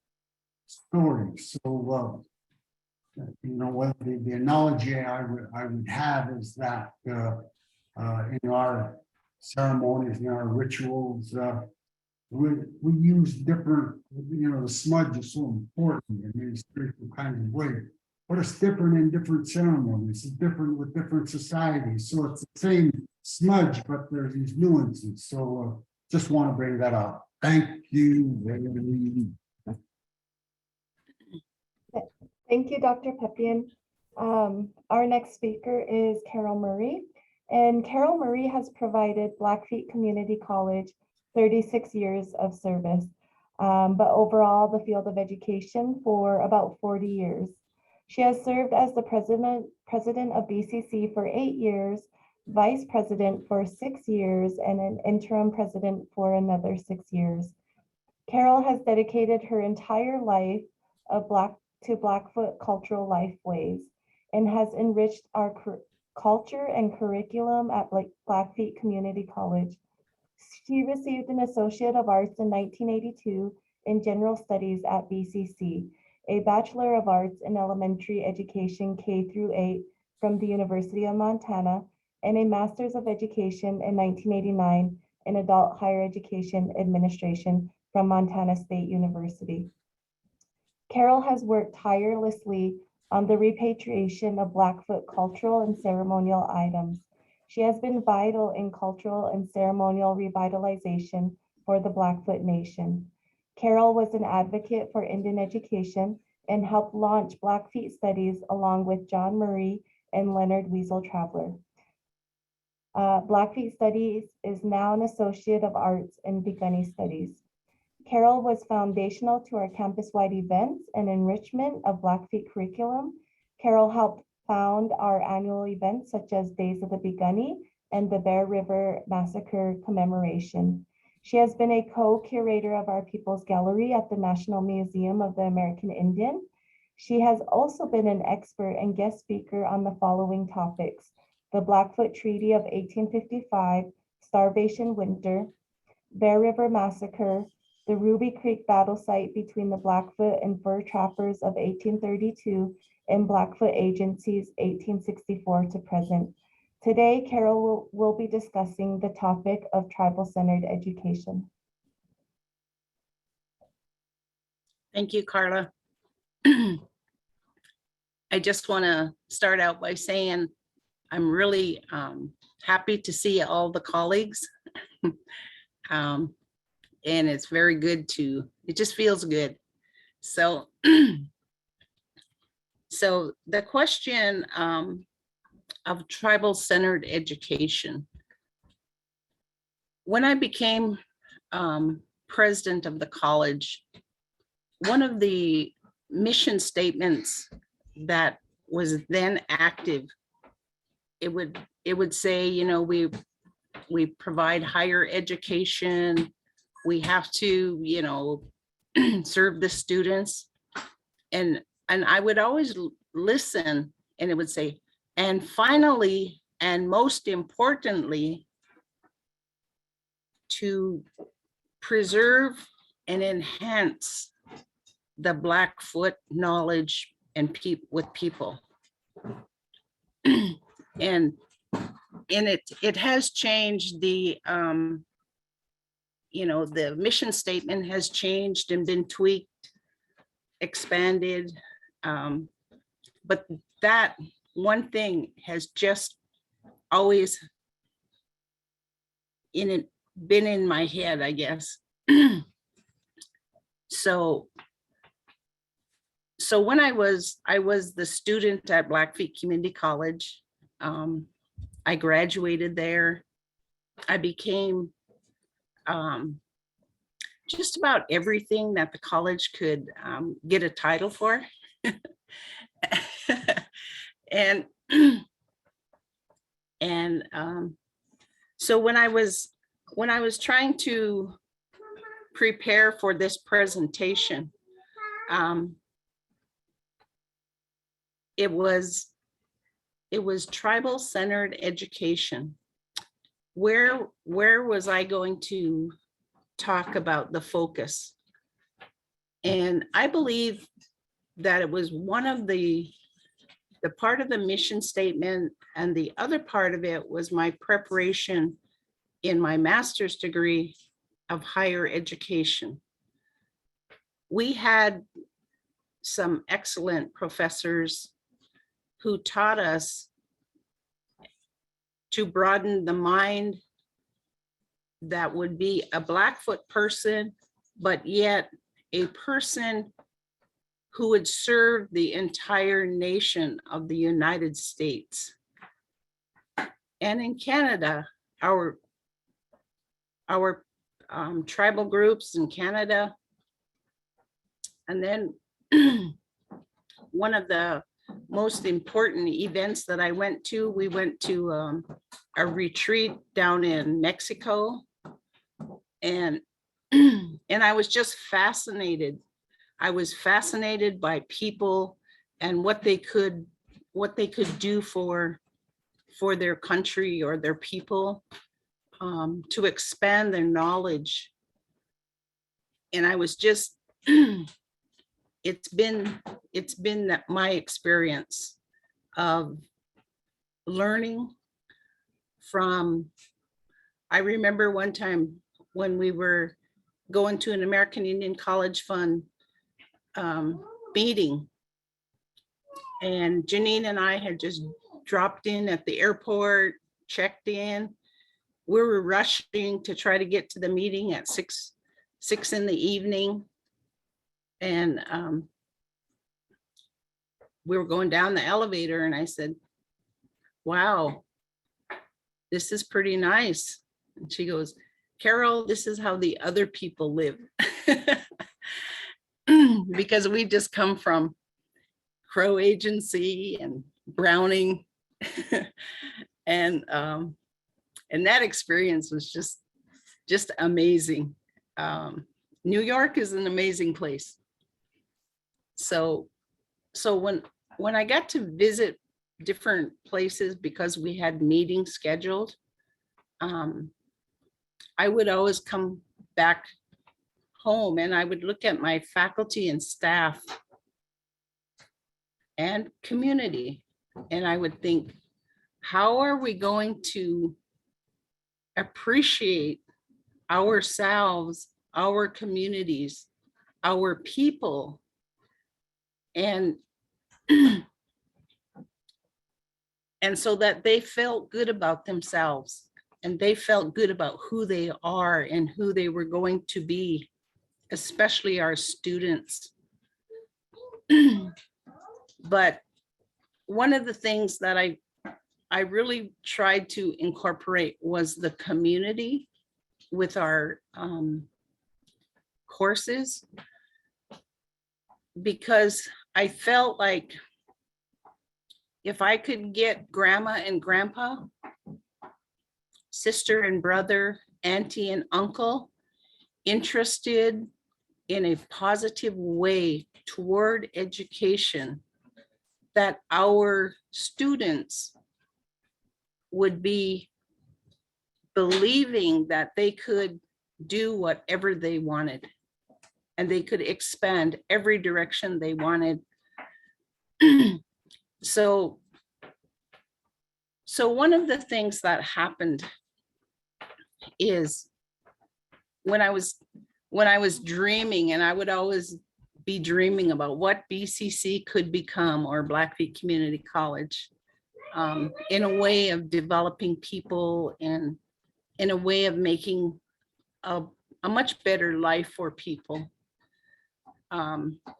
story. So, what the analogy I would have is that in our ceremonies, in our rituals, we use different, the smudge is so important in many spiritual kinds of ways, but it's different in different ceremonies. It's different with different societies. So it's the same smudge, but there's these nuances. So just want to bring that up. Thank you very much. Thank you, Dr. Pepion. Our next speaker is Carole Murray. And Carole Murray has provided Blackfeet Community College 36 years of service, but overall the field of education for about 40 years. She has served as the president of BCC for 8 years, vice president for 6 years, and an interim president for another 6 years. Carole has dedicated her entire life to Blackfoot cultural lifeways and has enriched our culture and curriculum at Blackfeet Community College. She received an Associate of Arts in 1982 in General Studies at BCC, a Bachelor of Arts in Elementary Education K-8 from the University of Montana, and a Master's of Education in 1989 in Adult Higher Education Administration from Montana State University. Carole has worked tirelessly on the repatriation of Blackfoot cultural and ceremonial items. She has been vital in cultural and ceremonial revitalization for the Blackfoot Nation. Carole was an advocate for Indian education and helped launch Blackfeet Studies along with John Murray and Leonard Weasel Traveler. Blackfeet Studies is now an Associate of Arts in Piikani Studies. Carole was foundational to our campus-wide events and enrichment of Blackfeet curriculum. Carole helped found our annual events such as Days of the Piikani and the Bear River Massacre commemoration. She has been a co-curator of our People's Gallery at the National Museum of the American Indian. She has also been an expert and guest speaker on the following topics: the Blackfoot Treaty of 1855, Starvation Winter, Bear River Massacre, the Ruby Creek battle site between the Blackfoot and fur trappers of 1832 and Blackfoot agencies 1864 to present. Today, Carole will be discussing the topic of tribal-centered education. Thank you, Karla. I just want to start out by saying I'm really happy to see all the colleagues. And it's very good it just feels good. So, so the question of tribal-centered education. When I became president of the college, one of the mission statements that was then active, it would say, you know, we provide higher education. We have to, you know, serve the students. And I would always listen, and it would say, and finally, and most importantly, to preserve and enhance the Blackfoot knowledge and with people. And it has changed. The you know, the mission statement has changed and been tweaked, expanded, but that one thing has just always been in my head, I guess. So when I was the student at Blackfeet Community College, I graduated there. I became just about everything that the college could get a title for. And so when I was trying to prepare for this presentation, it was tribal-centered education. Where was I going to talk about the focus? And I believe that it was one of the part of the mission statement, and the other part of it was my preparation in my master's degree of higher education. We had some excellent professors who taught us to broaden the mind that would be a Blackfoot person, but yet a person who would serve the entire nation of the United States. And in Canada, our tribal groups in Canada. And then one of the most important events that I went to, we went to a retreat down in Mexico. And I was just fascinated. I was fascinated by people and what they could do for their country or their people, to expand their knowledge. And I was just, it's been my experience of learning from. I remember one time when we were going to an American Indian College Fund meeting, and Janine and I had just dropped in at the airport, checked in. We were rushing to try to get to the meeting at six in the evening. And we were going down the elevator and I said, wow, this is pretty nice. And she goes, Carol, this is how the other people live. Because we just come from Crow Agency and Browning. And that experience was just amazing. New York is an amazing place. So when I got to visit different places because we had meetings scheduled, I would always come back home and I would look at my faculty and staff and community, and I would think, how are we going to appreciate ourselves, our communities, our people, and so that they felt good about themselves and they felt good about who they are and who they were going to be, especially our students. But one of the things that I really tried to incorporate was the community with our courses, because I felt like if I could get grandma and grandpa, sister and brother, auntie and uncle interested in a positive way toward education, that our students would be believing that they could do whatever they wanted and they could expand every direction they wanted. So one of the things that happened is when I was dreaming, and I would always be dreaming about what BCC could become, or Blackfeet Community College, in a way of developing people and in a way of making a much better life for people.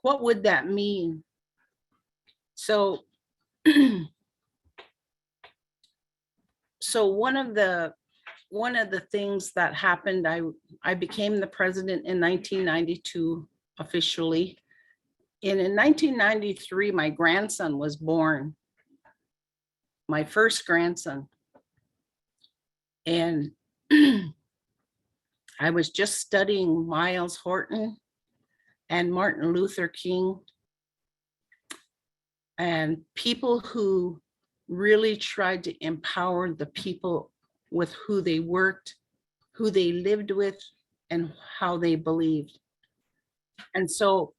What would that mean? So one of the things that happened, I became the president in 1992 officially. And in 1993, my grandson was born, my first grandson. And I was just studying Miles Horton and Martin Luther King, and people who really tried to empower the people with who they worked, who they lived with, and how they believed. And so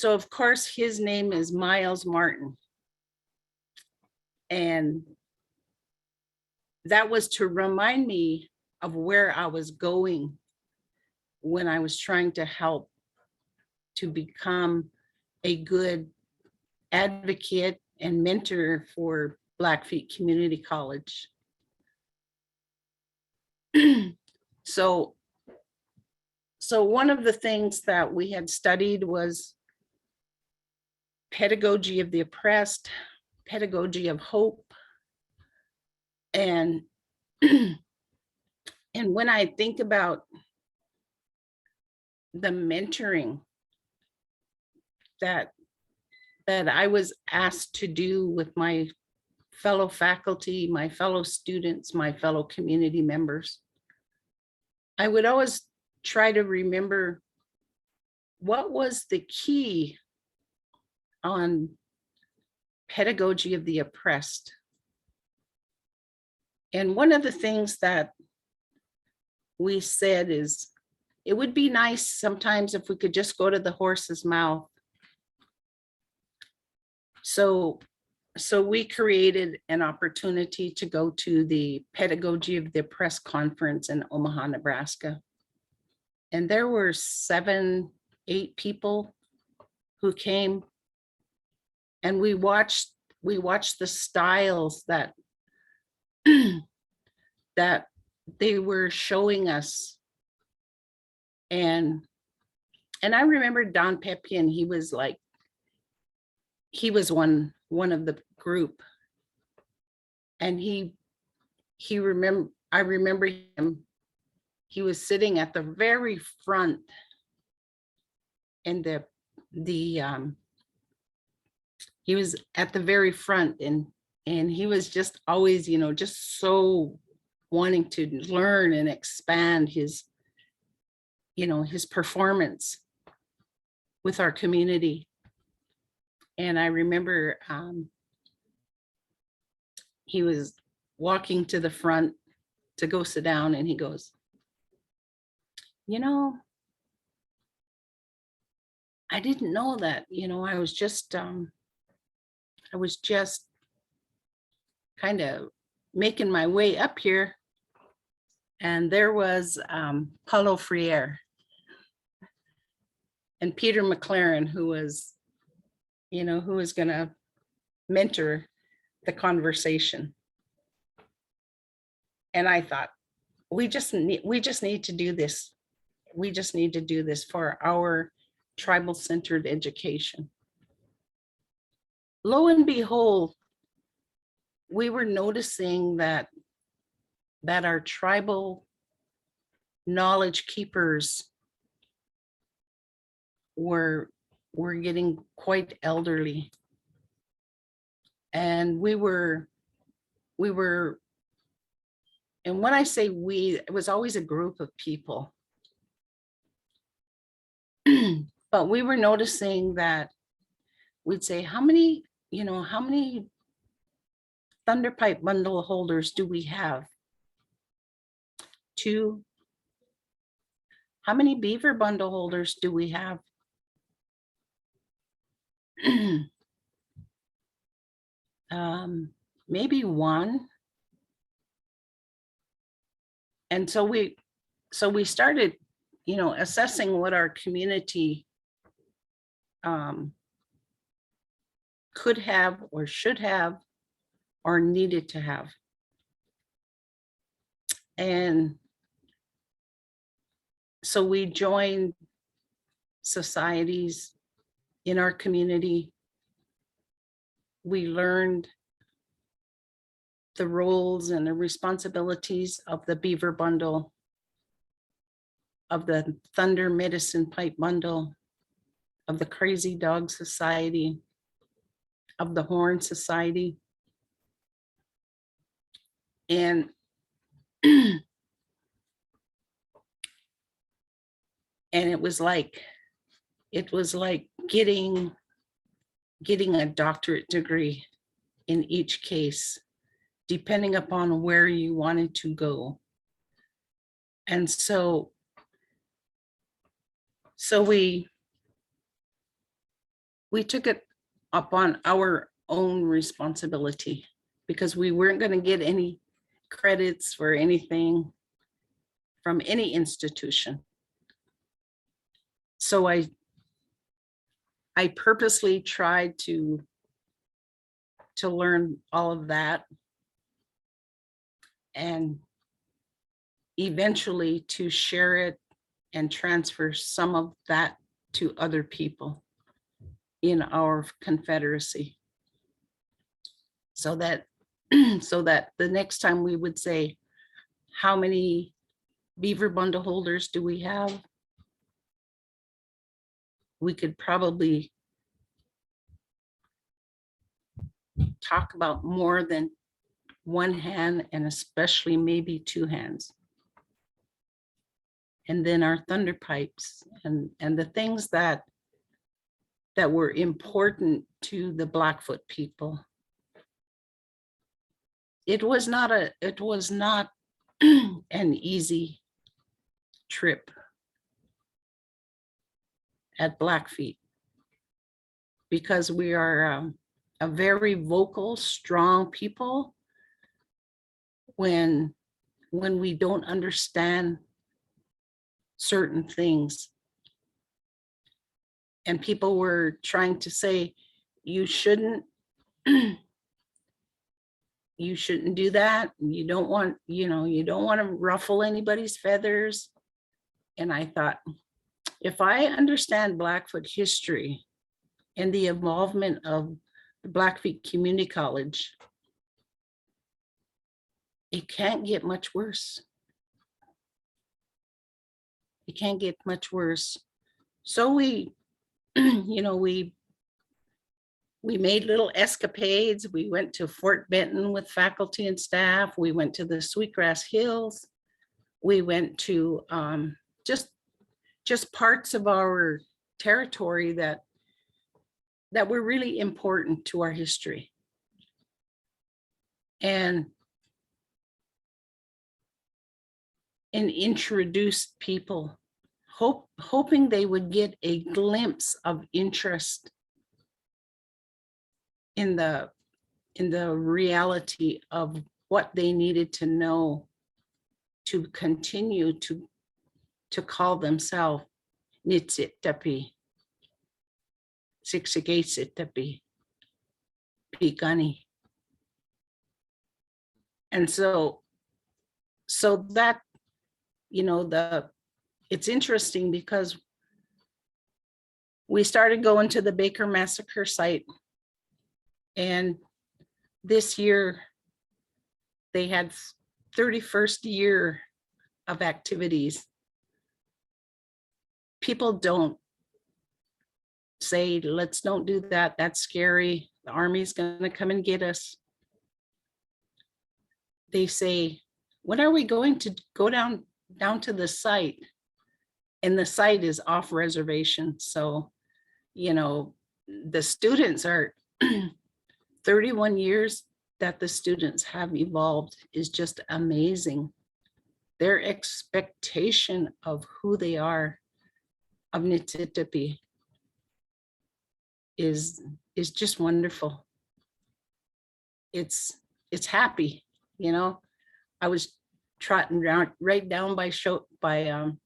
of course, his name is Miles Martin. And that was to remind me of where I was going when I was trying to help to become a good advocate and mentor for Blackfeet Community College. So one of the things that we had studied was pedagogy of the oppressed, pedagogy of hope. And when I think about the mentoring that I was asked to do with my fellow faculty, my fellow students, my fellow community members, I would always try to remember what was the key on pedagogy of the oppressed. And one of the things that we said is, it would be nice sometimes if we could just go to the horse's mouth. So we created an opportunity to go to the Pedagogy of the Oppressed conference in Omaha, Nebraska. And there were 7-8 people who came, and we watched the styles that that they were showing us. And I remember Don Pepion, he was one of the group. And I remember him, he was sitting at the very front, and he was at the very front, and he was just always, just so wanting to learn and expand his performance with our community. And I remember he was walking to the front to go sit down, and he goes, I didn't know that, I was just kind of making my way up here. And there was Paulo Freire and Peter McLaren, who was going to mentor the conversation. And I thought, we just need to do this. We just need to do this for our tribal centered education. Lo and behold, we were noticing that our tribal knowledge keepers were getting quite elderly. And we were, and when I say we, it was always a group of people. But we were noticing that we'd say, how many thunderpipe bundle holders do we have? 2. How many beaver bundle holders do we have? Maybe 1. And so we started, assessing what our community could have or should have or needed to have. And so we joined societies in our community. We learned the roles and the responsibilities of the beaver bundle, of the thunder medicine pipe bundle, of the crazy dog society, of the horn society. And and it was like getting a doctorate degree in each case, depending upon where you wanted to go. And so we took it upon our own responsibility, because we weren't going to get any credits for anything from any institution. So I purposely tried to learn all of that, and eventually to share it and transfer some of that to other people in our confederacy, so that the next time we would say, how many beaver bundle holders do we have? We could probably talk about more than 1 hand, and especially maybe 2 hands. And then our thunder pipes and the things that were important to the Blackfoot people. It was not an easy trip at Blackfeet, because we are a very vocal, strong people. When we don't understand certain things, and people were trying to say, you shouldn't you shouldn't do that. You don't want, you don't want to ruffle anybody's feathers. And I thought, if I understand Blackfoot history and the involvement of the Blackfeet Community College, it can't get much worse. It can't get much worse. So we, we made little escapades. We went to Fort Benton with faculty and staff. We went to the Sweetgrass Hills. We went to just parts of our territory that were really important to our history. And introduced people, hoping they would get a glimpse of interest in the reality of what they needed to know to continue to call themselves Nitsitapi, Siksikaitsitapi, Pigani. And so that, it's interesting because we started going to the Baker Massacre site, and this year they had 31st year of activities. People don't say, let's don't do that. That's scary. The Army's gonna come and get us. They say, when are we going to go down to the site? And the site is off reservation. So, the students are 31 years that the students have evolved is just amazing. Their expectation of who they are, of Nitsitapi, is just wonderful. It's happy, I was trotting right down by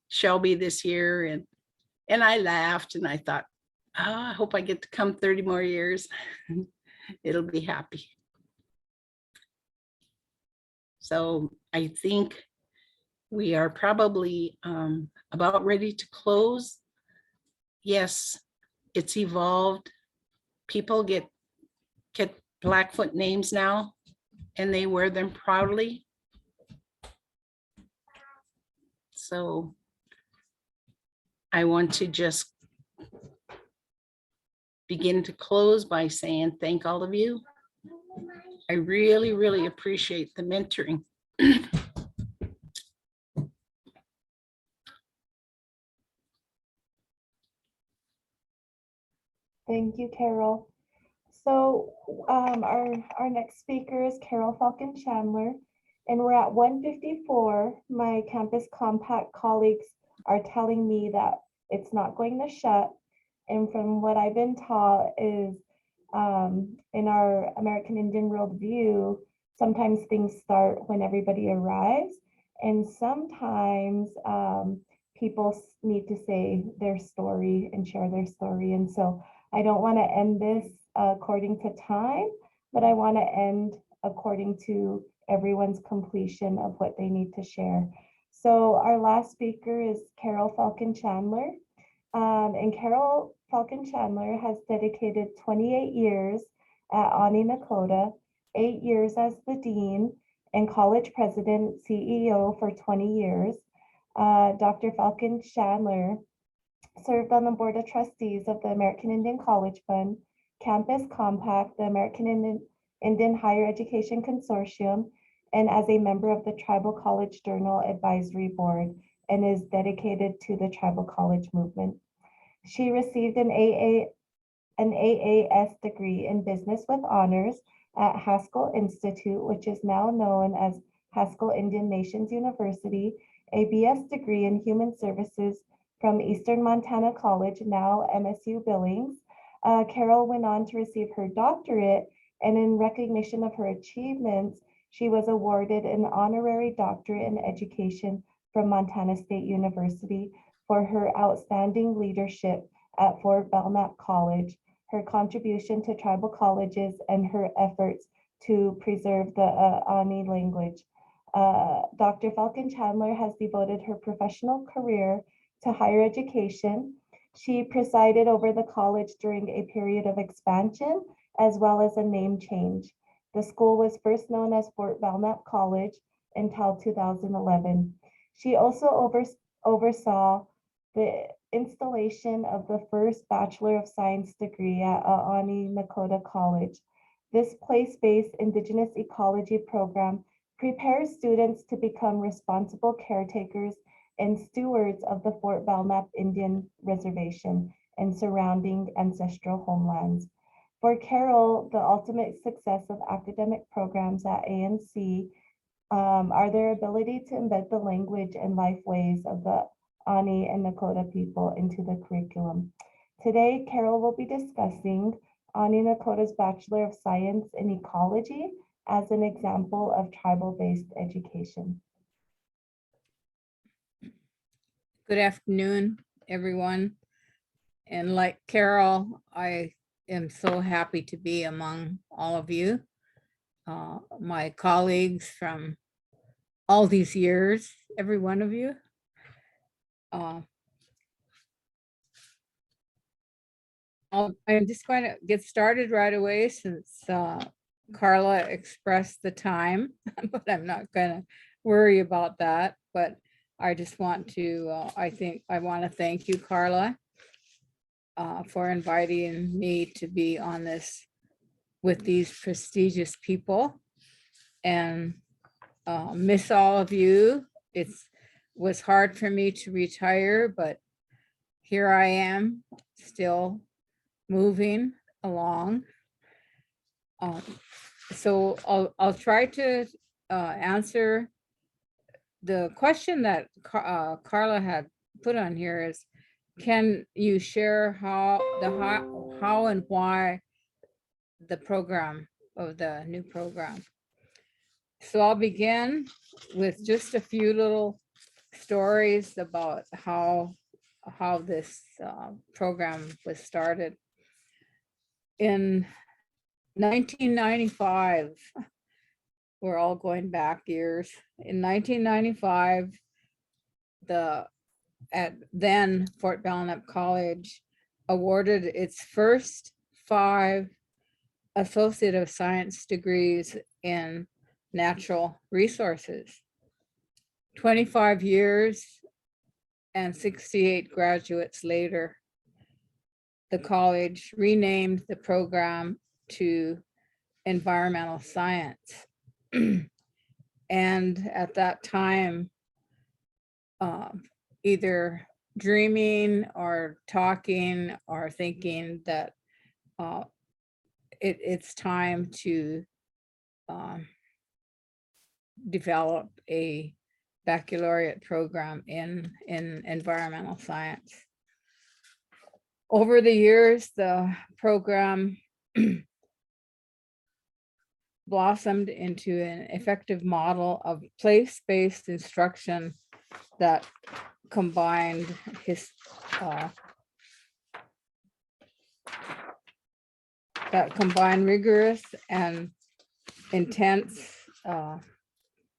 Shelby this year, and I laughed and I thought, I hope I get to come 30 more years. It'll be happy. So I think we are probably about ready to close. Yes, it's evolved. People get Blackfoot names now, and they wear them proudly. So I want to just begin to close by saying thank all of you. I really, really appreciate the mentoring. Thank you, Carol. So our next speaker is Carole Falcon-Chandler, and we're at 154. My campus compact colleagues are telling me that it's not going to shut. And from what I've been taught is in our American Indian worldview, sometimes things start when everybody arrives, and sometimes people need to say their story and share their story. And so I don't want to end this according to time, but I want to end according to everyone's completion of what they need to share. So our last speaker is Carole Falcon-Chandler. And Carole Falcon-Chandler has dedicated 28 years at Ani Nakota, 8 years as the dean and college president, CEO for 20 years. Dr. Falcon-Chandler served on the board of trustees of the American Indian College Fund, Campus Compact, the American Indian Higher Education Consortium, and as a member of the Tribal College Journal Advisory Board, and is dedicated to the tribal college movement. She received an AAS degree in business with honors at Haskell Institute, which is now known as Haskell Indian Nations University, a BS degree in human services from Eastern Montana College, now MSU Billings. Carole went on to receive her doctorate, and in recognition of her achievements, she was awarded an honorary doctorate in education from Montana State University for her outstanding leadership at Fort Belknap College, her contribution to tribal colleges, and her efforts to preserve the Ani language. Dr. Falcon-Chandler has devoted her professional career to higher education. She presided over the college during a period of expansion as well as a name change. The school was first known as Fort Belknap College until 2011. She also oversaw the installation of the first Bachelor of Science degree at Ani Nakota College. This place-based Indigenous ecology program prepares students to become responsible caretakers and stewards of the Fort Belknap Indian Reservation and surrounding ancestral homelands. For Carole, the ultimate success of academic programs at ANC are their ability to embed the language and life ways of the Ani and Nakota people into the curriculum. Today, Carole will be discussing Ani Nakota's Bachelor of Science in Ecology as an example of tribal-based education. Good afternoon, everyone. And like Carole, I am so happy to be among all of you, my colleagues from all these years, every one of you. I'm just going to get started right away since Karla expressed the time, but I'm not going to worry about that. But I just want to, I want to thank you, Karla, for inviting me to be on this with these prestigious people, and miss all of you. It was hard for me to retire, but here I am still moving along. So I'll try to answer the question that Karla had put on here is, can you share how and why the program of the new program? So I'll begin with just a few little stories about how this program was started. In 1995, we're all going back years. In 1995, then Fort Belknap College awarded its first 5 Associate of Science degrees in natural resources. 25 years and 68 graduates later, the college renamed the program to environmental science. And at that time, either dreaming or talking or thinking that it's time to develop a baccalaureate program in environmental science. Over the years, the program blossomed into an effective model of place-based instruction that combined rigorous and intense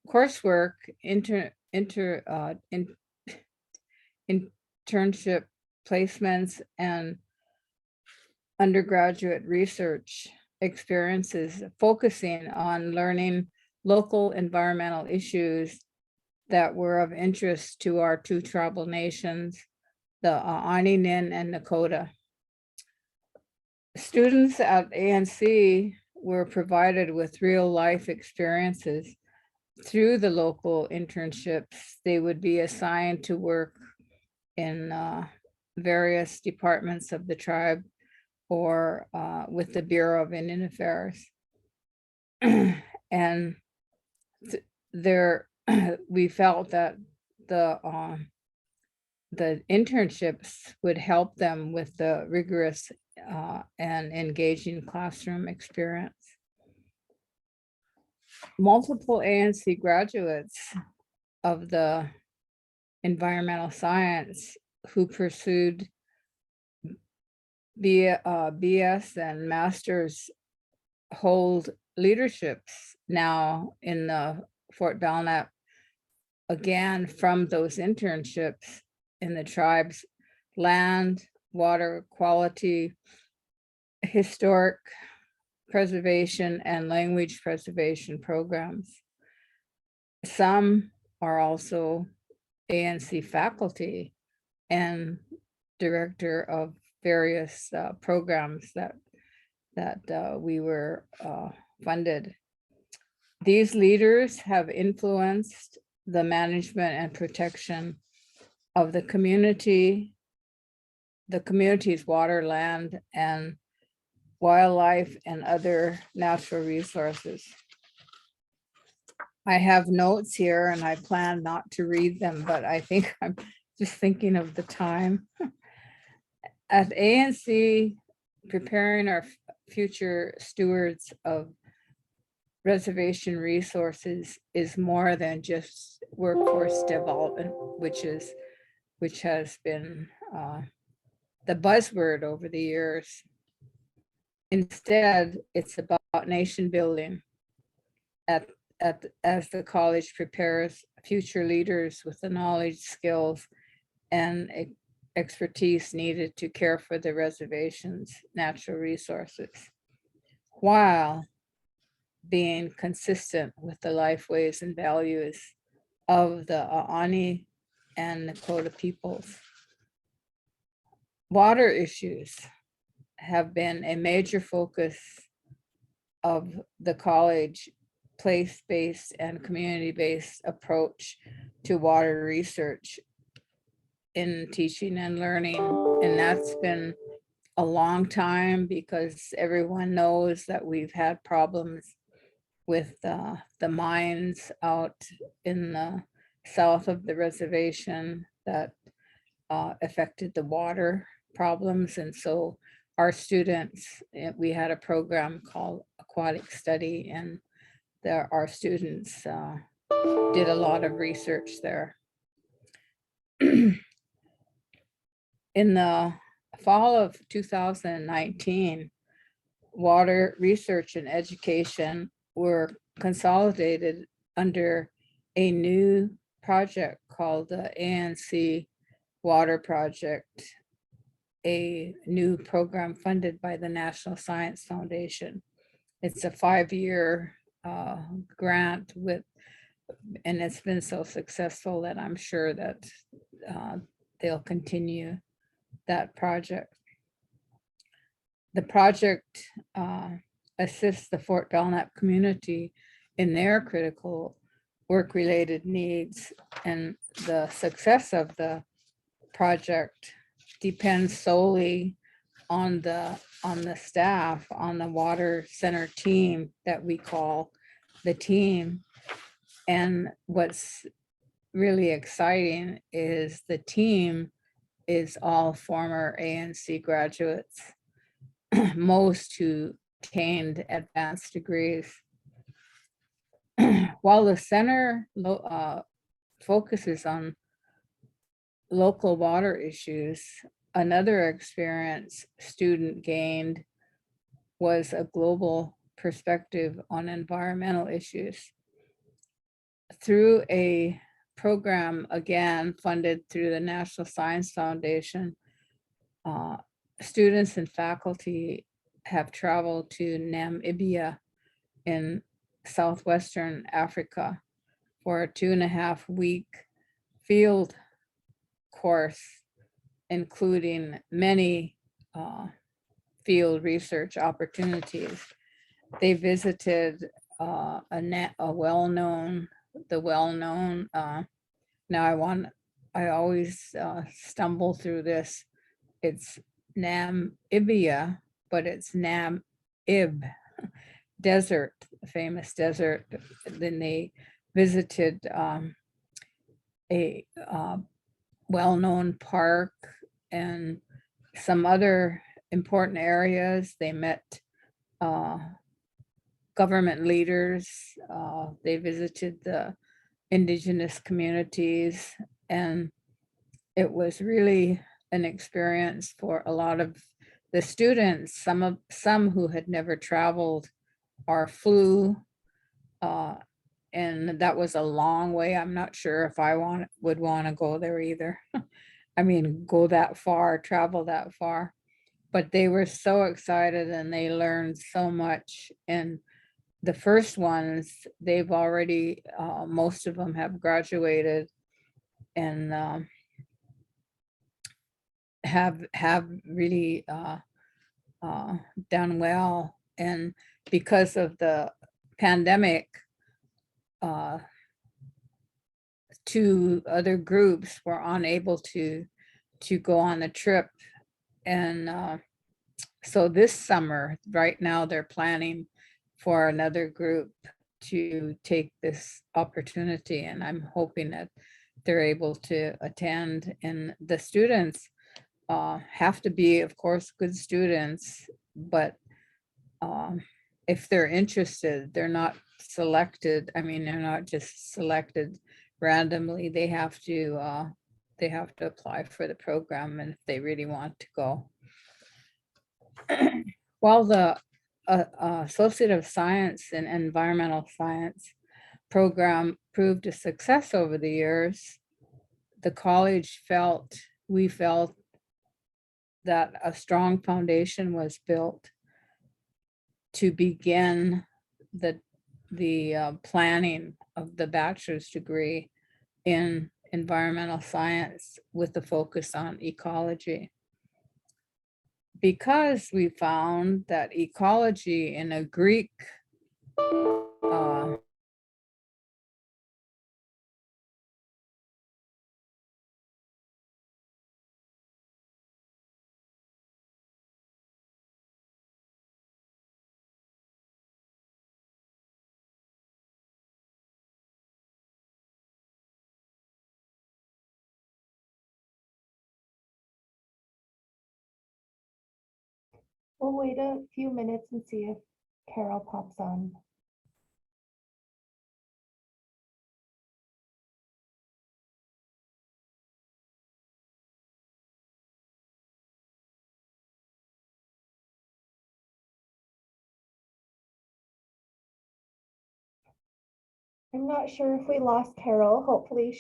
coursework, internship placements, and undergraduate research experiences, focusing on learning local environmental issues that were of interest to our 2 tribal nations, the Ani, Nin, and Nakota. Students at ANC were provided with real life experiences. Through the local internships, they would be assigned to work in various departments of the tribe or with the Bureau of Indian Affairs. And we felt that the internships would help them with the rigorous and engaging classroom experience. Multiple ANC graduates of the environmental science who pursued BS and master's hold leaderships now in the Fort Belknap, again, from those internships in the tribes, land, water quality, historic preservation, and language preservation programs. Some are also ANC faculty and director of various programs that we were funded. These leaders have influenced the management and protection of the community's water, land, and wildlife and other natural resources. I have notes here and I plan not to read them, but I think I'm just thinking of the time. At ANC, preparing our future stewards of reservation resources is more than just workforce development, which has been the buzzword over the years. Instead, it's about nation building as the college prepares future leaders with the knowledge, skills, and expertise needed to care for the reservation's natural resources, while being consistent with the life, ways, and values of the Aani and Nakota peoples. Water issues have been a major focus of the college place-based and community-based approach to water research in teaching and learning. And that's been a long time because everyone knows that we've had problems with the mines out in the south of the reservation that affected the water problems. And so our students, we had a program called Aquatic Study, and our students did a lot of research there. In the fall of 2019, water research and education were consolidated under a new project called the ANC Water Project, a new program funded by the National Science Foundation. It's a 5-year grant and it's been so successful that I'm sure that they'll continue that project. The project assists the Fort Belknap community in their critical work-related needs, and the success of the project depends solely on the staff, on the water center team that we call the team. And what's really exciting is the team is all former ANC graduates, most who obtained advanced degrees. While the center focuses on local water issues, another experience student gained was a global perspective on environmental issues. Through a program, again, funded through the National Science Foundation, students and faculty have traveled to Namibia in Southwestern Africa for a 2.5-week field course, including many field research opportunities. They visited I always stumble through this. It's Namibia, but it's Namib desert, famous desert. Then they visited a well-known park and some other important areas. They met government leaders. They visited the Indigenous communities, and it was really an experience for a lot of the students, some who had never traveled or flew. And that was a long way. I'm not sure if I would want to go there either. I mean, go that far, travel that far. But they were so excited and they learned so much. And the first ones, they've already, most of them have graduated and have really done well. And because of the pandemic, 2 other groups were unable to go on the trip. And so this summer, right now, they're planning for another group to take this opportunity, and I'm hoping that they're able to attend. And the students have to be, of course, good students, but if they're interested, they're not selected. I mean, they're not just selected randomly. They have to apply for the program, and if they really want to go. While the Associate of Science and Environmental Science program proved a success over the years, the college we felt that a strong foundation was built to begin the planning of the bachelor's degree in environmental science with the focus on ecology. Because we found that ecology in a Greek We'll wait a few minutes and see if Carol pops on. I'm not sure if we lost Carol. Hopefully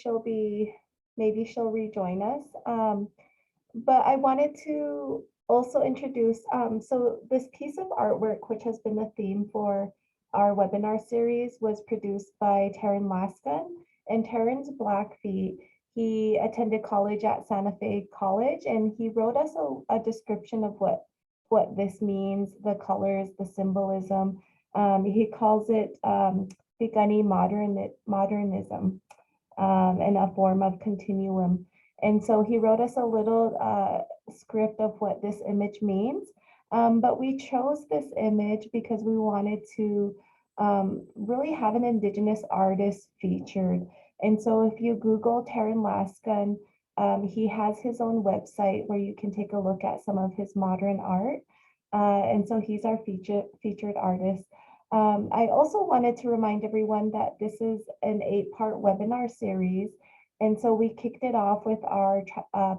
maybe she'll rejoin us. But I wanted to also introduce, so this piece of artwork, which has been the theme for our webinar series, was produced by Taryn Laskin, and Taryn's Blackfeet. He attended college at Santa Fe College, and he wrote us a description of what this means, the colors, the symbolism. He calls it Picani modernism, and a form of continuum. And so he wrote us a little script of what this image means. But we chose this image because we wanted to really have an Indigenous artist featured. And so if you Google Taryn Laskin, he has his own website where you can take a look at some of his modern art. And so he's our featured artist. I also wanted to remind everyone that this is an 8-part webinar series. And so we kicked it off with our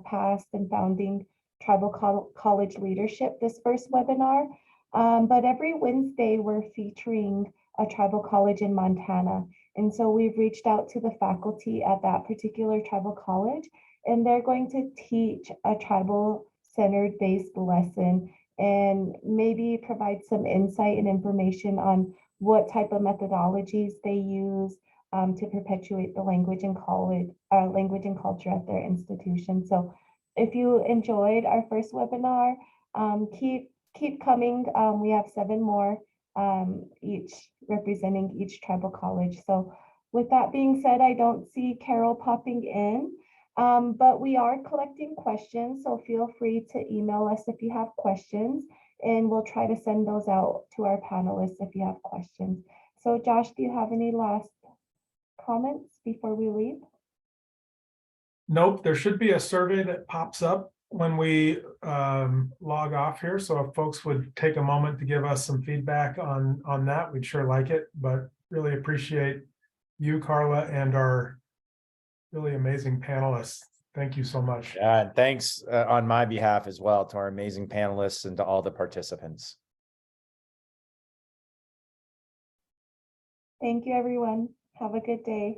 past and founding tribal college leadership this first webinar. But every Wednesday, we're featuring a tribal college in Montana. And so we've reached out to the faculty at that particular tribal college, and they're going to teach a tribal-centered based lesson and maybe provide some insight and information on what type of methodologies they use to perpetuate the language and culture at their institution. So if you enjoyed our first webinar, keep coming. We have 7 more, each representing each tribal college. So with that being said, I don't see Carol popping in, but we are collecting questions. So feel free to email us if you have questions, and we'll try to send those out to our panelists if you have questions. So Josh, do you have any last comments before we leave? Nope, there should be a survey that pops up when we log off here. So if folks would take a moment to give us some feedback on that, we'd sure like it. But really appreciate you, Karla, and our really amazing panelists. Thank you so much. Yeah, and thanks on my behalf as well to our amazing panelists and to all the participants. Thank you, everyone. Have a good day.